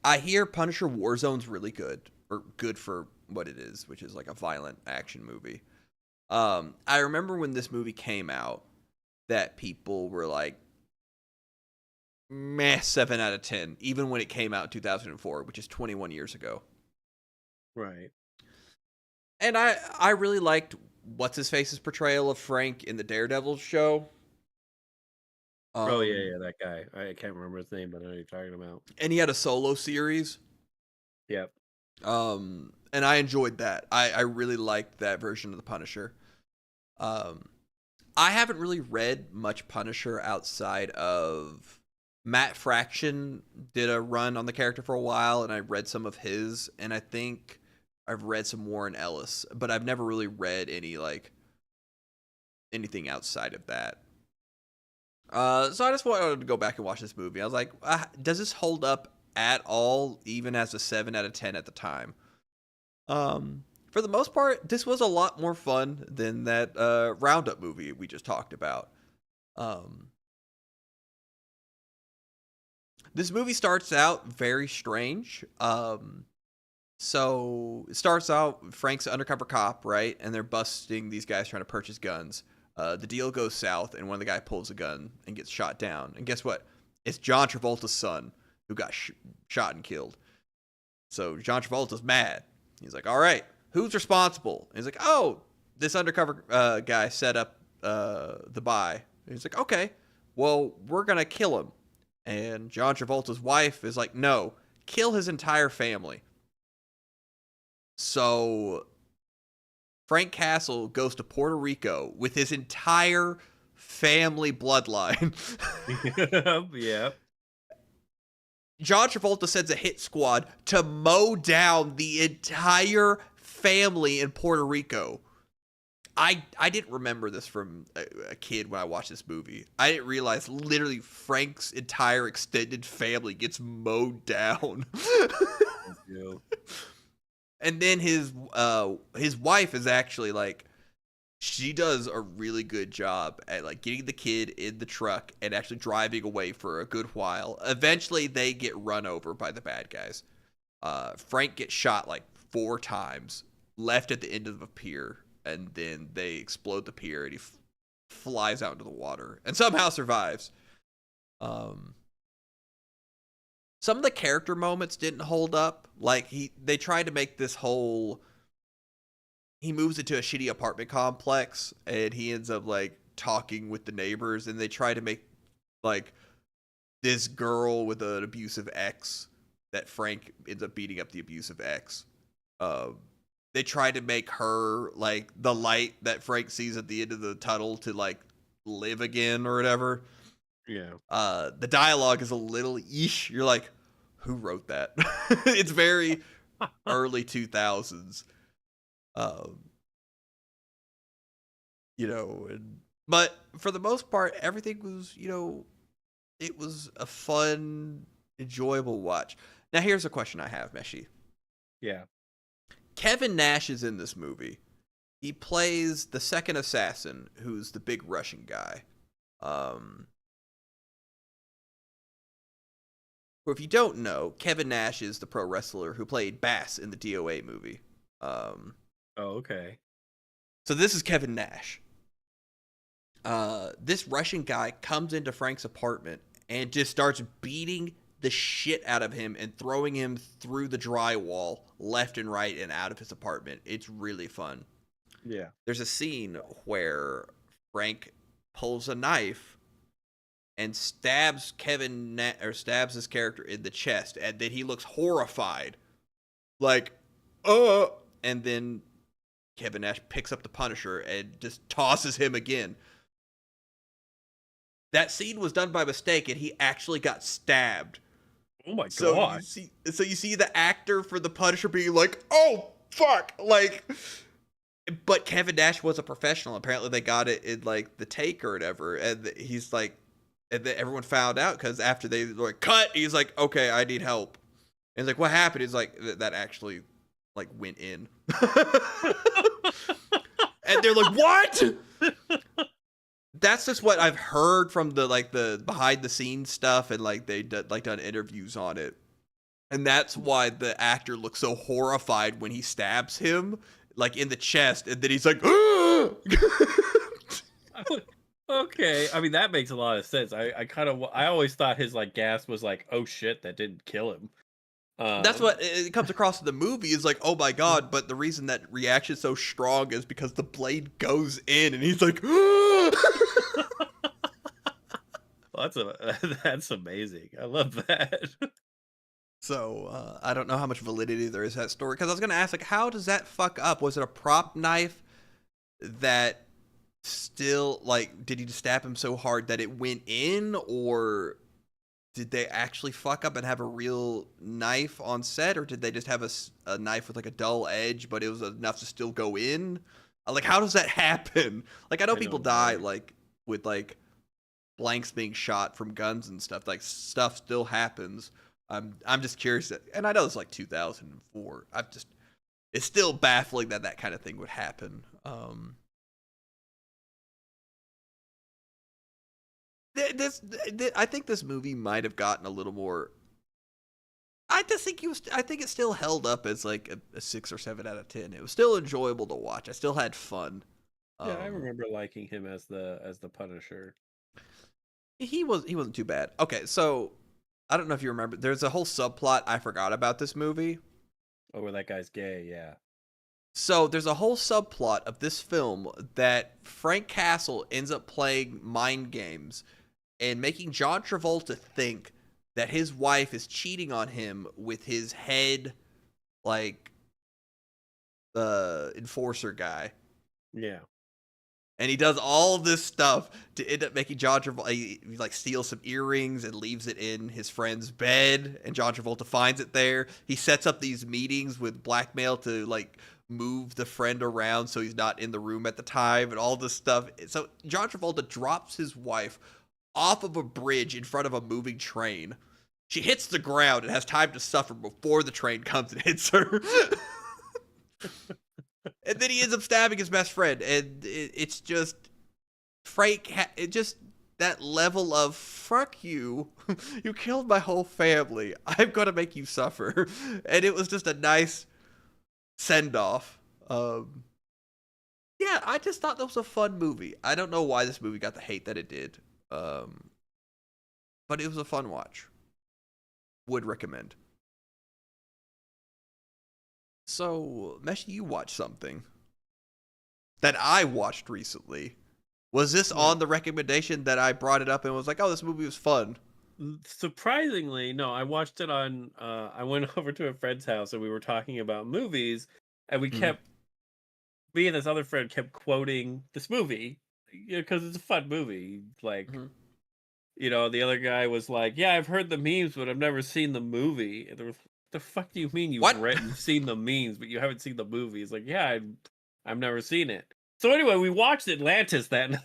I hear Punisher Warzone's really good, or good for what it is, which is like a violent action movie. I remember when this movie came out that people were like, meh, 7 out of 10, even when it came out in 2004, which is 21 years ago. Right. And I really liked What's-His-Face's portrayal of Frank in the Daredevil show. Oh yeah, that guy. I can't remember his name, but I know you're talking about. And he had a solo series. Yep. And I enjoyed that. I really liked that version of the Punisher. I haven't really read much Punisher outside of Matt Fraction did a run on the character for a while, and I read some of his, and I think I've read some Warren Ellis, but I've never really read any like anything outside of that. So I just wanted to go back and watch this movie. I was like, does this hold up at all, even as a 7 out of 10 at the time? For the most part, this was a lot more fun than that Roundup movie we just talked about. This movie starts out very strange. So it starts out, Frank's an undercover cop, right? And they're busting these guys trying to purchase guns. The deal goes south, and one of the guys pulls a gun and gets shot down. And guess what? It's John Travolta's son, who got shot and killed. So John Travolta's mad. He's like, all right, who's responsible? And he's like, oh, this undercover guy set up the buy. And he's like, okay, well, we're going to kill him. And John Travolta's wife is like, no, kill his entire family. So Frank Castle goes to Puerto Rico with his entire family bloodline. Yeah. John Travolta sends a hit squad to mow down the entire family in Puerto Rico. I didn't remember this from a kid when I watched this movie. I didn't realize literally Frank's entire extended family gets mowed down. And then his wife is actually like, she does a really good job at like getting the kid in the truck and actually driving away for a good while. Eventually they get run over by the bad guys. Frank gets shot like 4 times, left at the end of a pier, and then they explode the pier and he flies out into the water and somehow survives. Some of the character moments didn't hold up. Like they tried to make this whole, he moves into a shitty apartment complex and he ends up like talking with the neighbors, and they try to make like this girl with an abusive ex that Frank ends up beating up the abusive ex. They try to make her like the light that Frank sees at the end of the tunnel to like live again or whatever. Yeah. The dialogue is a little eesh. You're like, who wrote that? It's very early 2000s. But for the most part, everything was, it was a fun, enjoyable watch. Now, here's a question I have, Meshi. Yeah. Kevin Nash is in this movie. He plays the second assassin, who's the big Russian guy. If you don't know, Kevin Nash is the pro wrestler who played Bass in the DOA movie. Oh, okay. So this is Kevin Nash. This Russian guy comes into Frank's apartment and just starts beating the shit out of him and throwing him through the drywall left and right and out of his apartment. It's really fun. Yeah. There's a scene where Frank pulls a knife and stabs stabs his character in the chest, and then he looks horrified. Like, and then Kevin Nash picks up the Punisher and just tosses him again. That scene was done by mistake, and he actually got stabbed. Oh my god. So you see the actor for the Punisher being like, oh, fuck! Like, but Kevin Nash was a professional. Apparently they got it in, like, the take or whatever, and he's like, and then everyone found out, because after they were like, cut, he's like, okay, I need help. And he's like, what happened? He's like, that actually, like, went in. And they're like, what? That's just what I've heard from the behind the scenes stuff, and like they done interviews on it. And that's why the actor looks so horrified when he stabs him, like in the chest, and then he's like, okay, I mean that makes a lot of sense. I always thought his like gasp was like, oh shit, that didn't kill him. That's what it comes across in the movie, is like, oh my god, but the reason that reaction is so strong is because the blade goes in and he's like, well, that's amazing. I love that. So I don't know how much validity there is to that story, because I was gonna ask, like, how does that fuck up? Was it a prop knife that still, like, did he just stab him so hard that it went in, or did they actually fuck up and have a real knife on set, or did they just have a knife with like a dull edge, but it was enough to still go in? Like, how does that happen? Like, I know people die like with like blanks being shot from guns and stuff. Like, stuff still happens. I'm just curious, and I know it's like 2004. It's still baffling that kind of thing would happen. I think this movie might have gotten a little more. I think it still held up as like a 6 or 7 out of 10. It was still enjoyable to watch. I still had fun. Yeah, I remember liking him as the Punisher. He wasn't too bad. Okay, so I don't know if you remember. There's a whole subplot I forgot about this movie. Oh, where that guy's gay, yeah. So there's a whole subplot of this film that Frank Castle ends up playing mind games and making John Travolta think that his wife is cheating on him with his head, like, enforcer guy. Yeah. And he does all this stuff to end up making John Travolta, he like steals some earrings and leaves it in his friend's bed, and John Travolta finds it there. He sets up these meetings with blackmail to like move the friend around so he's not in the room at the time and all this stuff. So John Travolta drops his wife off of a bridge in front of a moving train. She hits the ground and has time to suffer before the train comes and hits her. And then he ends up stabbing his best friend, and it's just Frank. It just that level of fuck you. You killed my whole family. I'm gonna make you suffer, and it was just a nice send off. Yeah, I just thought that was a fun movie. I don't know why this movie got the hate that it did, but it was a fun watch. Would recommend. So, Mesh, you watched something that I watched recently. Was this on the recommendation that I brought it up and was like, oh, this movie was fun? Surprisingly, no. I watched it on, I went over to a friend's house and we were talking about movies, and we kept, me and this other friend kept quoting this movie, because it's a fun movie. Like, the other guy was like, yeah, I've heard the memes, but I've never seen the movie. And there was, the fuck do you mean you've seen the memes, but you haven't seen the movie? It's like, yeah, I've never seen it. So anyway, we watched Atlantis that night.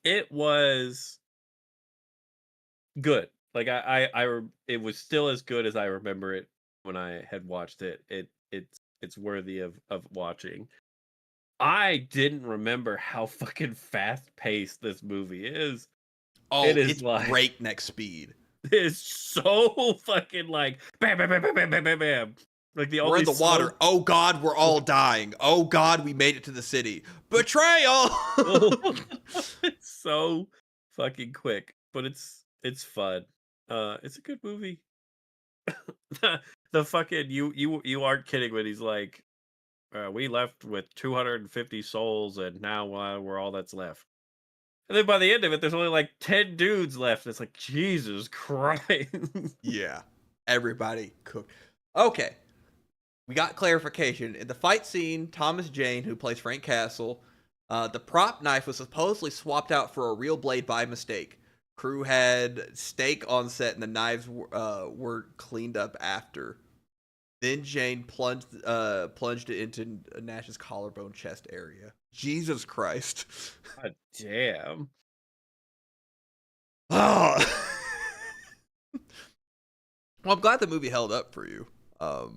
It was good. Like it was still as good as I remember it when I had watched it. It's worthy of watching. I didn't remember how fucking fast paced this movie is. Oh, it's like breakneck speed. It's so fucking like bam, bam, bam, bam, bam, bam, bam, bam. Like we're in the water. Oh God, we're all dying. Oh God, we made it to the city. Betrayal. It's so fucking quick, but it's fun. It's a good movie. The fucking you aren't kidding when he's like, we left with 250 souls, and now we're all that's left. And then by the end of it, there's only like 10 dudes left. It's like, Jesus Christ. Yeah. Everybody cooked. Okay. We got clarification. In the fight scene, Thomas Jane, who plays Frank Castle, the prop knife was supposedly swapped out for a real blade by mistake. Crew had steak on set and the knives were cleaned up after. Then Jane plunged it into Nash's collarbone chest area. Jesus Christ. God damn. Oh. Well, I'm glad the movie held up for you. Yeah.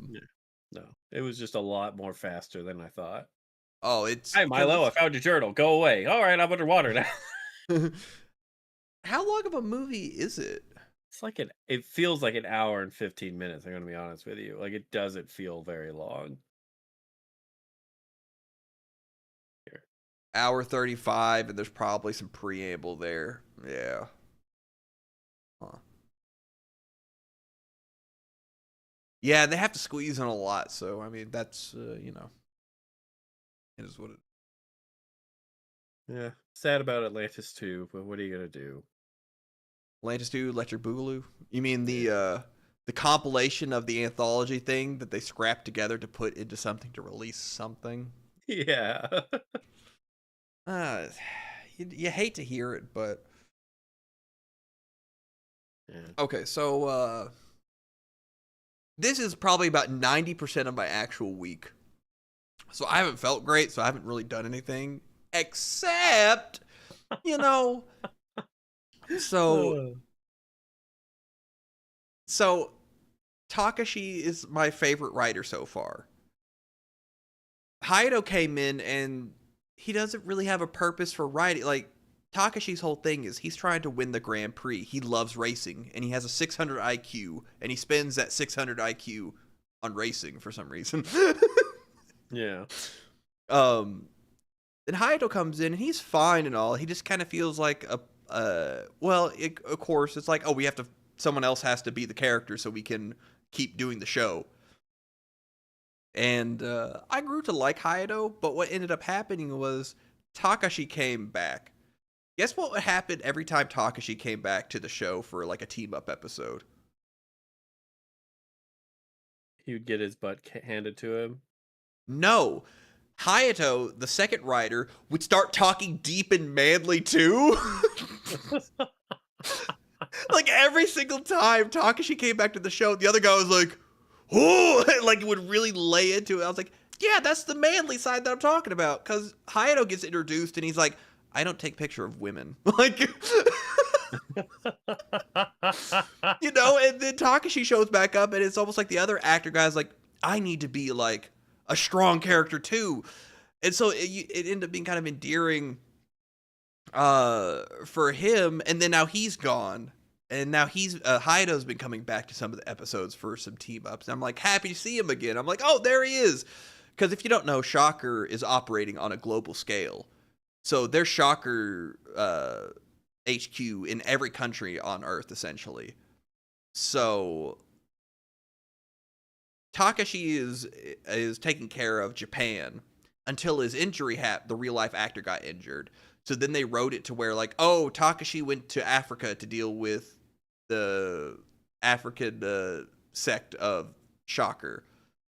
No, it was just a lot more faster than I thought. Oh, it's... Hi, Milo, I found your journal. Go away. All right, I'm underwater now. How long of a movie is it? It's like it feels like an hour and 15 minutes, I'm going to be honest with you. Like, it doesn't feel very long. Here. Hour 35, and there's probably some preamble there. Yeah. Huh. Yeah, they have to squeeze in a lot, so, I mean, that's, it is what it... Yeah, sad about Atlantis 2, but what are you going to do? Atlantis 2, Electric Boogaloo? You mean the compilation of the anthology thing that they scrapped together to put into something to release something? Yeah. You hate to hear it, but... Yeah. Okay, so, this is probably about 90% of my actual week. So I haven't felt great, so I haven't really done anything. Except, So Takashi is my favorite writer so far. Hayato came in and he doesn't really have a purpose for writing. Like, Takashi's whole thing is he's trying to win the Grand Prix. He loves racing, and he has a 600 IQ, and he spends that 600 IQ on racing for some reason. Yeah. Then Hayato comes in and he's fine and all. He just kind of feels like of course it's like, oh, someone else has to be the character so we can keep doing the show. And I grew to like Hayato, but what ended up happening was Takashi came back. Guess what would happen every time Takashi came back to the show for like a team up episode? He would get his butt handed to him. No. Hayato, the second writer, would start talking deep and manly too. Like every single time Takashi came back to the show, the other guy was like, "Oh," like would really lay into it. I was like, "Yeah, that's the manly side that I'm talking about." Because Hayato gets introduced and he's like, "I don't take picture of women," like, you know. And then Takashi shows back up, and it's almost like the other actor guy's like, "I need to be like a strong character too," and so it ended up being kind of endearing for him. And then now he's gone, and now Hayato's been coming back to some of the episodes for some team ups. And I'm like happy to see him again. I'm like, oh, there he is. Because if you don't know, Shocker is operating on a global scale, so there's Shocker HQ in every country on Earth essentially. So Takashi is taking care of Japan until his injury happened. The real life actor got injured. So then they wrote it to where like, oh, Takashi went to Africa to deal with the African sect of Shocker.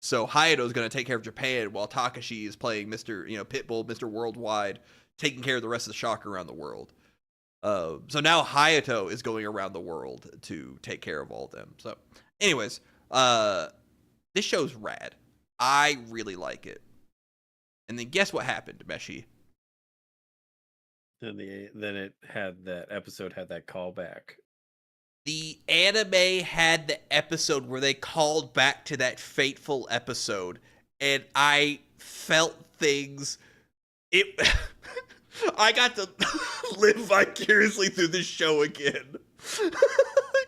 So Hayato's going to take care of Japan while Takashi is playing Mr. Pitbull, Mr. Worldwide, taking care of the rest of the Shocker around the world. So now Hayato is going around the world to take care of all of them. So anyways, this show's rad. I really like it. And then guess what happened, Meshi? Then it had that episode had that callback. The anime had the episode where they called back to that fateful episode, and I felt things. I got to live vicariously through this show again.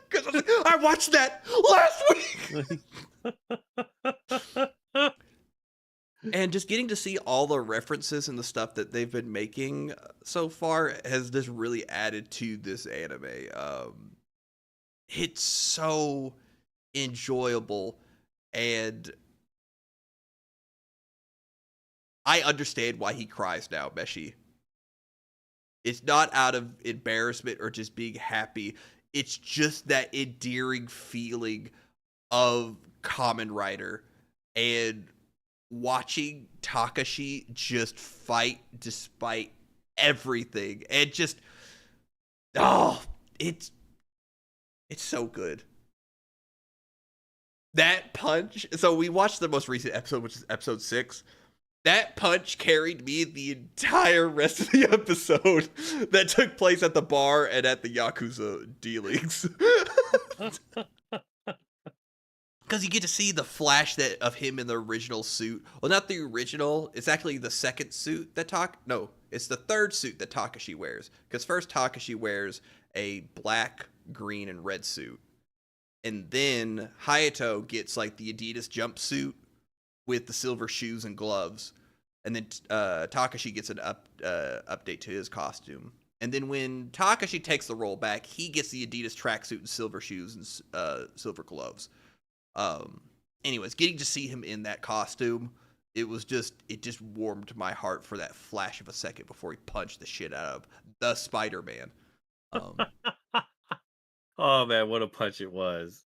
Because I watched that last week. And just getting to see all the references and the stuff that they've been making so far has just really added to this anime. It's so enjoyable, and I understand why he cries now, Meshi. It's not out of embarrassment or just being happy. It's just that endearing feeling of Kamen Rider and watching Takashi just fight despite everything, and just it's so good. That punch. So we watched the most recent episode, which is episode 6. That punch carried me the entire rest of the episode that took place at the bar and at the Yakuza dealings. Because you get to see the flash of him in the original suit. Well, not the original. It's actually the second suit that it's the third suit that Takashi wears. Because first Takashi wears a black, green, and red suit. And then Hayato gets like the Adidas jumpsuit with the silver shoes and gloves. And then Takashi gets an update to his costume. And then when Takashi takes the role back, he gets the Adidas tracksuit and silver shoes and silver gloves. Anyways, getting to see him in that costume, it just warmed my heart for that flash of a second before he punched the shit out of the Spider-Man. Oh man, what a punch it was.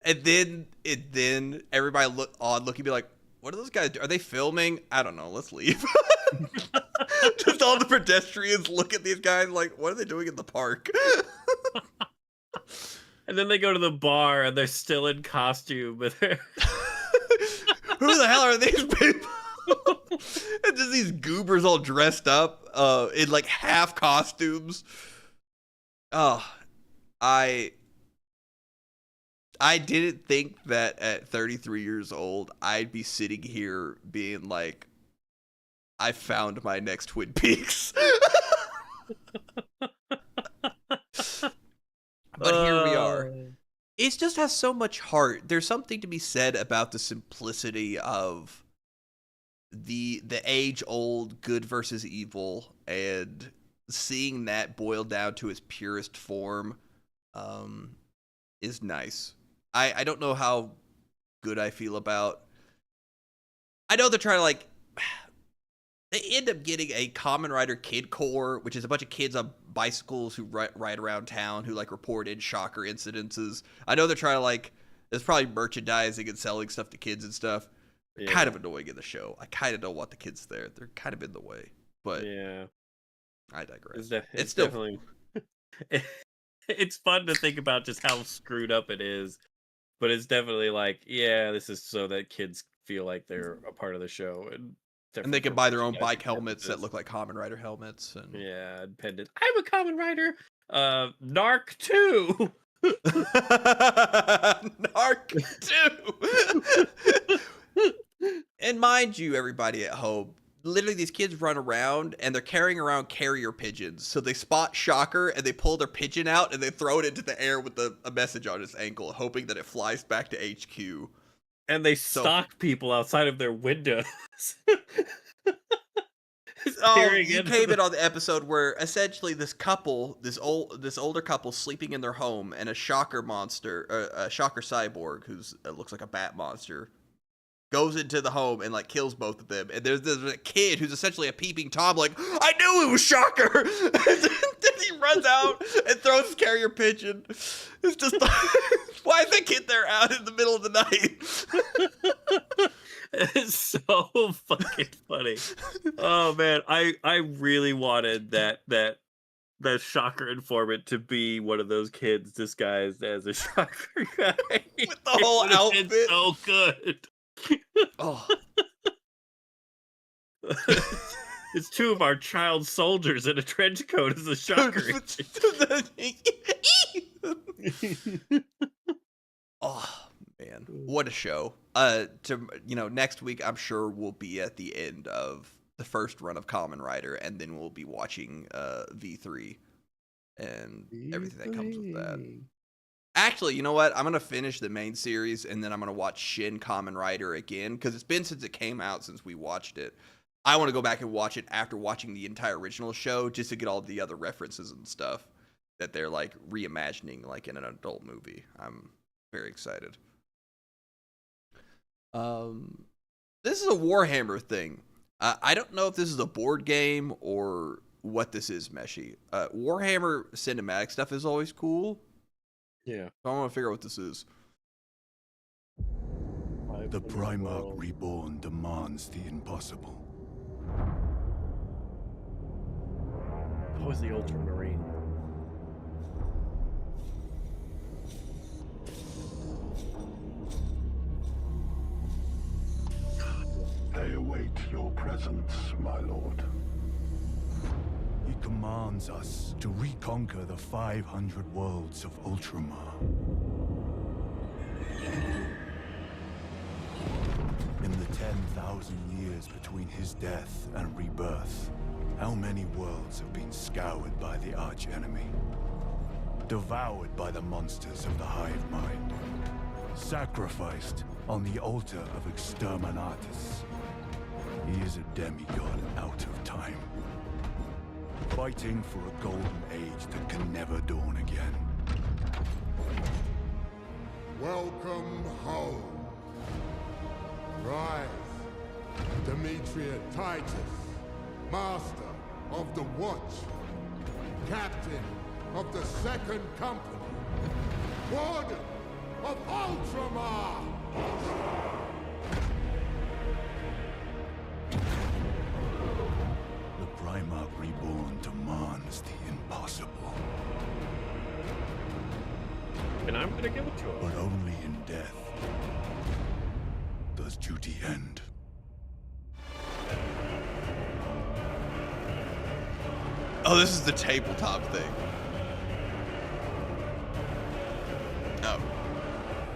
And then everybody looking, be like, what are those guys doing? Are they filming? I don't know. Let's leave. Just all the pedestrians look at these guys like, what are they doing in the park? And then they go to the bar and they're still in costume. But who the hell are these people? And just these goobers all dressed up in like half costumes. Oh, I didn't think that at 33 years old I'd be sitting here being like, I found my next Twin Peaks. But here we are. It just has so much heart. There's something to be said about the simplicity of the age-old good versus evil, and seeing that boiled down to its purest form is nice. I don't know how good I feel about. I know they're trying to like. They end up getting a Kamen Rider Kid Corps, which is a bunch of kids on bicycles who ride around town who like reported shocker incidences. I know they're trying to like. There's probably merchandising and selling stuff to kids and stuff. Yeah. Kind of annoying in the show. I kind of don't want the kids there. They're kind of in the way. But yeah, I digress. It's still definitely. It's fun to think about just how screwed up it is, but it's definitely like, yeah, this is so that kids feel like they're a part of the show, and they can buy their own bike helmets that look like Kamen Rider helmets, and yeah, pendant. I'm a Kamen Rider. Narc 2. Narc 2. And mind you, everybody at home, literally these kids run around and they're carrying around carrier pigeons. So they spot Shocker and they pull their pigeon out and they throw it into the air with a message on its ankle, hoping that it flies back to HQ. And they stalk people outside of their windows. You came in on the episode where essentially this couple, this older couple, sleeping in their home, and a Shocker monster, a Shocker cyborg who's looks like a bat monster, goes into the home and like kills both of them. And there's a kid who's essentially a peeping Tom, like, I knew it was Shocker. And then he runs out and throws his carrier pigeon. It's just why is that kid there out in the middle of the night? It's so fucking funny. Oh man, I really wanted that Shocker informant to be one of those kids disguised as a Shocker guy with the whole outfit. So good. Oh. It's two of our child soldiers in a trench coat as a Shocker. Oh man, what a show. Next week I'm sure we'll be at the end of the first run of Kamen Rider, and then we'll be watching V3 and everything that comes with that. Actually, you know what? I'm going to finish the main series, and then I'm going to watch Shin Kamen Rider again, because it's been since it came out since we watched it. I want to go back and watch it after watching the entire original show, just to get all the other references and stuff that they're, like, reimagining, like, in an adult movie. I'm very excited. This is a Warhammer thing. I don't know if this is a board game or what this is, Meshi. Warhammer cinematic stuff is always cool. Yeah. So I want to figure out what this is. The Primarch Reborn demands the impossible. What was the Ultramarine? They await your presence, my lord. He commands us to reconquer the 500 worlds of Ultramar. In the 10,000 years between his death and rebirth, how many worlds have been scoured by the archenemy? Devoured by the monsters of the hive mind? Sacrificed on the altar of Exterminatus? He is a demigod out of time. Fighting for a golden age that can never dawn again. Welcome home. Rise, Demetria Titus, Master of the Watch, Captain of the Second Company, Warden of Ultramar! The Primarch Reborn demands the impossible. And I'm gonna give it to him. But only in death does duty end. Oh, this is the tabletop thing. Oh.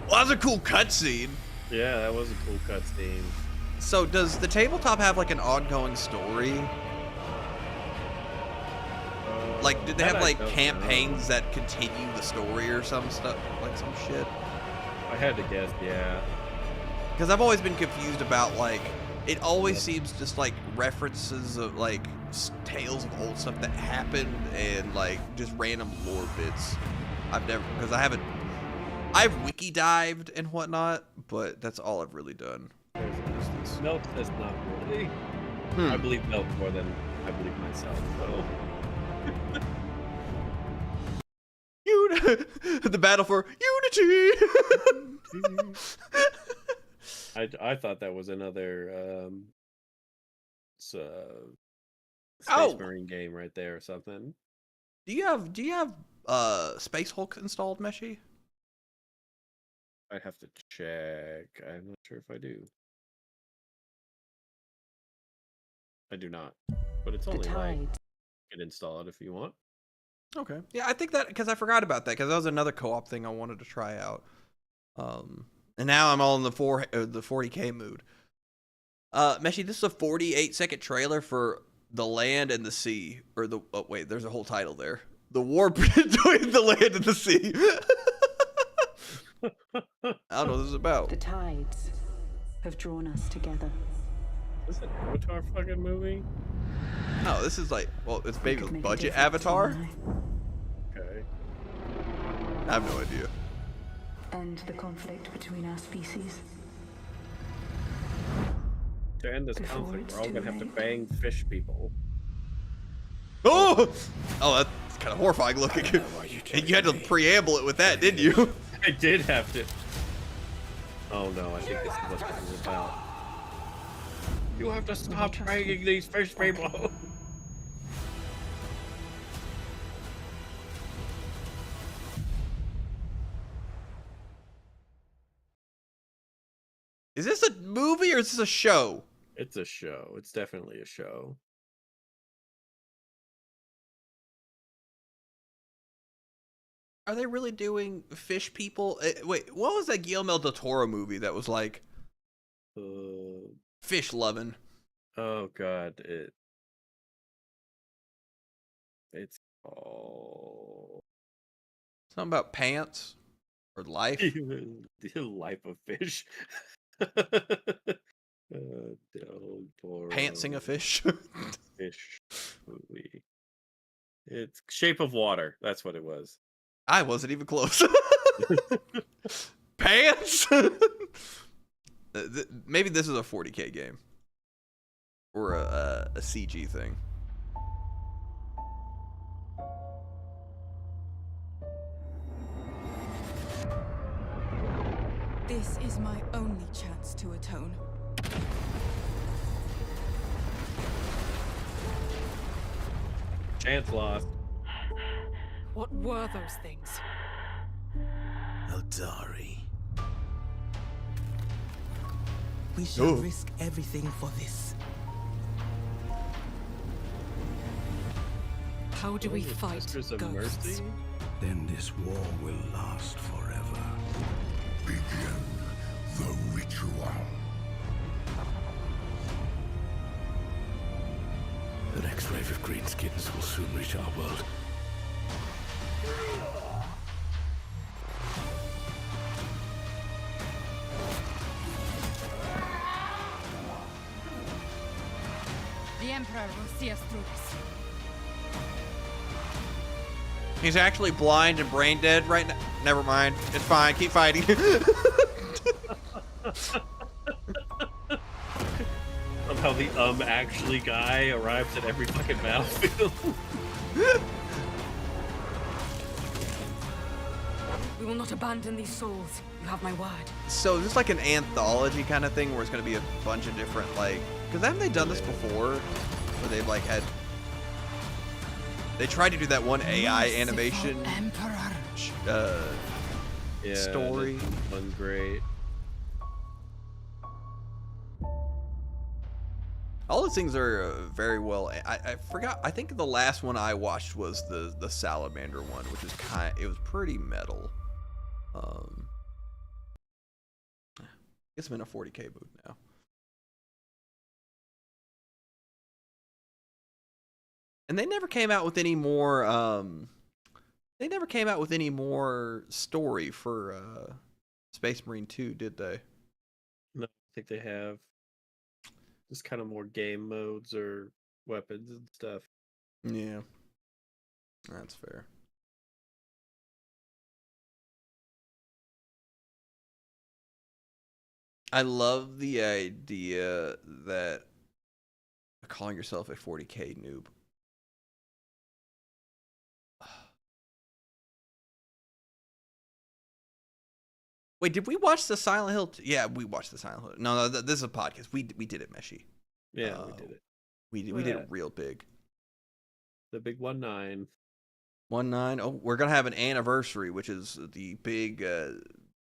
Well, that was a cool cutscene. Yeah, that was a cool cutscene. So does the tabletop have like an ongoing story? Like, did they have like campaigns that continue the story or some stuff, like some shit? I had to guess, yeah. Because I've always been confused about like It always seems just like references of like tales of old stuff that happened and like just random lore bits. Because I've wiki dived and whatnot, but that's all I've really done. Nope, that's not really. I believe Nope more than I believe myself. So. The battle for unity. I thought that was another Space Marine game right there or something. Do you have Space Hulk installed, Meshi? I'd have to check. I'm not sure if I do. I do not. But it's only like you can install it if you want. Okay. Yeah, I think that because I forgot about that because that was another co-op thing I wanted to try out. And now I'm all in the 40K mood. Meshi, this is a 48-second trailer for The Land and the Sea, or the wait, there's a whole title there. The war between the land and the sea. I don't know what this is about. The tides have drawn us together. Is this an Avatar fucking movie? No, this is like, well, it's maybe a Could make a budget difference Avatar. somehow. Okay. I have no idea. End the conflict between our species. To end this Before conflict, it's we're all too gonna have to late. bang fish people. Oh, that's kind of horrifying looking. And you had to preamble it with that, didn't you? I did have to. Oh no, I think this is what this is about. You have to stop trust banging me. these fish people. Is this a movie or is this a show? It's a show. It's definitely a show. Are they really doing fish people? Wait, what was that Guillermo del Toro movie that was like fish loving? Oh god, it's all Something about pants or life? the life of fish. Del Toro Pantsing a fish? fish movie. It's Shape of Water. That's what it was. I wasn't even close. Pants? Maybe this is a 40K game. Or a CG thing. This is my only chance to atone. Chance lost. What were those things? Eldari. We shall Oh. risk everything for this. How do we fight Sisters of ghosts? Mercy? Then this war will last forever. Begin the ritual. The next wave of greenskins will soon reach our world. The Emperor will see us through this. He's actually blind and brain dead right now. Never mind. It's fine. Keep fighting. Somehow the actually guy arrives at every fucking battlefield. We will not abandon these souls. You have my word. So is this like an anthology kind of thing where it's going to be a bunch of different like... Because haven't they done this before? Where they've like had... They tried to do that one AI animation Emperor. Yeah, story. that one's great. All those things are very well. I forgot. I think the last one I watched was the salamander one, which is it was pretty metal. I guess I'm in a 40K mood now. And they never came out with any more. They never came out with any more story for Space Marine 2, did they? No, I think they have. Just kind of more game modes or weapons and stuff. Yeah. That's fair. I love the idea that calling yourself a 40k noob. Wait, did we watch the Silent Hill? Yeah, we watched the Silent Hill. No, this is a podcast. We did it, Meshi. Yeah, we did it. We did it real big. The big 1-9. 1-9. Oh, we're gonna have an anniversary, which is the big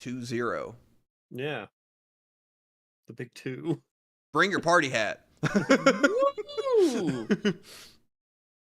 2-0. Yeah. The big 2. Bring your party hat. Woo!